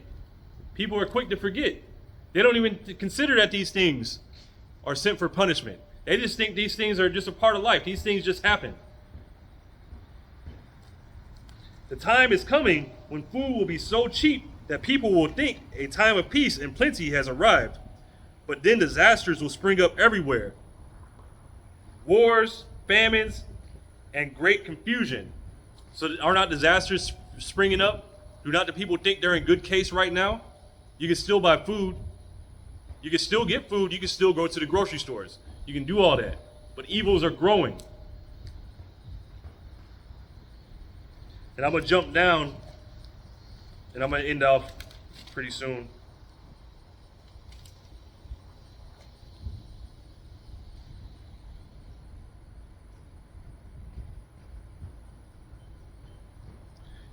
People are quick to forget. They don't even consider that these things are sent for punishment. They just think these things are just a part of life. These things just happen. The time is coming when food will be so cheap that people will think a time of peace and plenty has arrived. But then disasters will spring up everywhere. Wars, famines, and great confusion. So are not disasters springing up? Do not the people think they're in good case right now? You can still buy food. You can still get food. You can still go to the grocery stores. You can do all that. But evils are growing. And I'm going to jump down, and I'm going to end off pretty soon.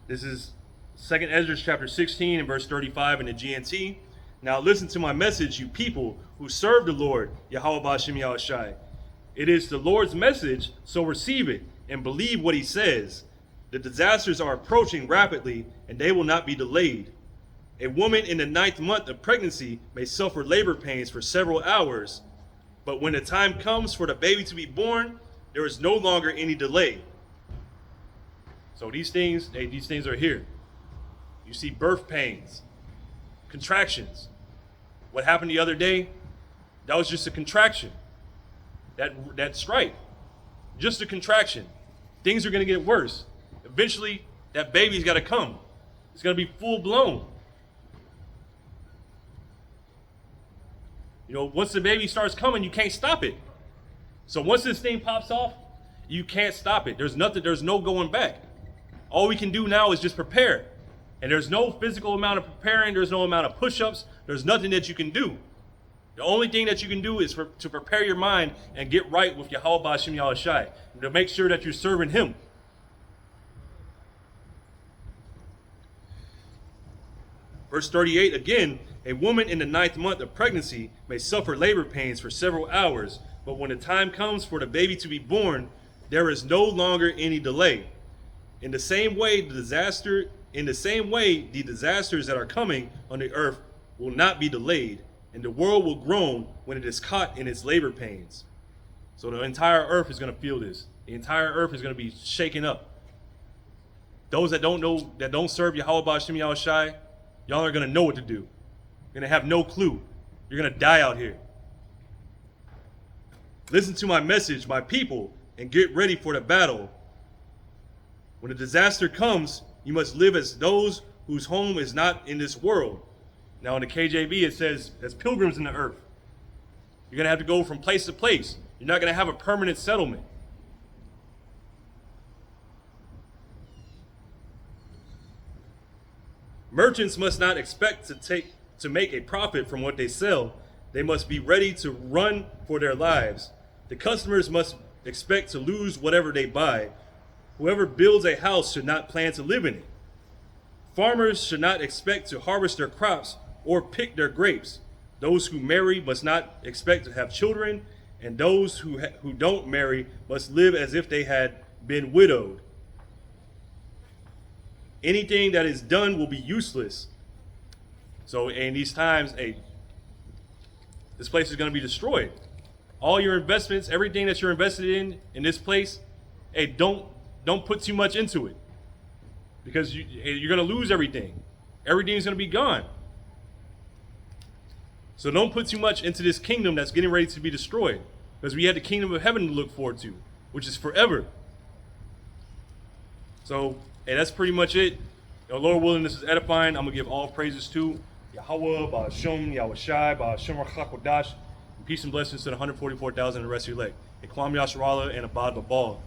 This is 2nd Ezra chapter 16 and verse 35 in the GNT. Now listen to my message, you people who serve the Lord, Yahweh Ba'ashem Yahushai. It is the Lord's message, so receive it and believe what he says. The disasters are approaching rapidly, and they will not be delayed. A woman in the 9th month of pregnancy may suffer labor pains for several hours, but when the time comes for the baby to be born, there is no longer any delay. So these things are here. You see birth pains, contractions. What happened the other day? That was just a contraction. That stripe, just a contraction. Things are going to get worse. Eventually, that baby's got to come. It's going to be full blown. You know, once the baby starts coming, you can't stop it. So once this thing pops off, you can't stop it. There's no going back. All we can do now is just prepare. And there's no physical amount of preparing. There's no amount of push-ups. There's nothing that you can do. The only thing that you can do is to prepare your mind and get right with Yahweh Ba'ashem Yahushai, to make sure that you're serving him. Verse 38, again, a woman in the 9th month of pregnancy may suffer labor pains for several hours, but when the time comes for the baby to be born, there is no longer any delay. In the same way, the disasters that are coming on the earth will not be delayed, and the world will groan when it is caught in its labor pains. So the entire earth is going to feel this. The entire earth is going to be shaken up. Those that don't serve Yahweh Ba'ashem Yahushai, y'all are going to know what to do. You're going to have no clue. You're going to die out here. Listen to my message, my people, and get ready for the battle. When a disaster comes, you must live as those whose home is not in this world. Now in the KJV it says, as pilgrims in the earth. You're going to have to go from place to place. You're not going to have a permanent settlement. Merchants must not expect to make a profit from what they sell. They must be ready to run for their lives. The customers must expect to lose whatever they buy. Whoever builds a house should not plan to live in it. Farmers should not expect to harvest their crops or pick their grapes. Those who marry must not expect to have children, and those who don't marry must live as if they had been widowed. Anything that is done will be useless. So in these times, this place is going to be destroyed. All your investments, everything that you're invested in this place, don't put too much into it, because you're going to lose everything. Everything's going to be gone. So don't put too much into this kingdom that's getting ready to be destroyed, because we have the kingdom of heaven to look forward to, which is forever. So, that's pretty much it. Lord willing, this is edifying. I'm going to give all praises to Yahweh, Ba'ashem, Yahushai, Ba'ashem Rachakodash, and peace and blessings to the 144,000 and the rest of your elect. And Kwam Yasharallah and Abad Babal.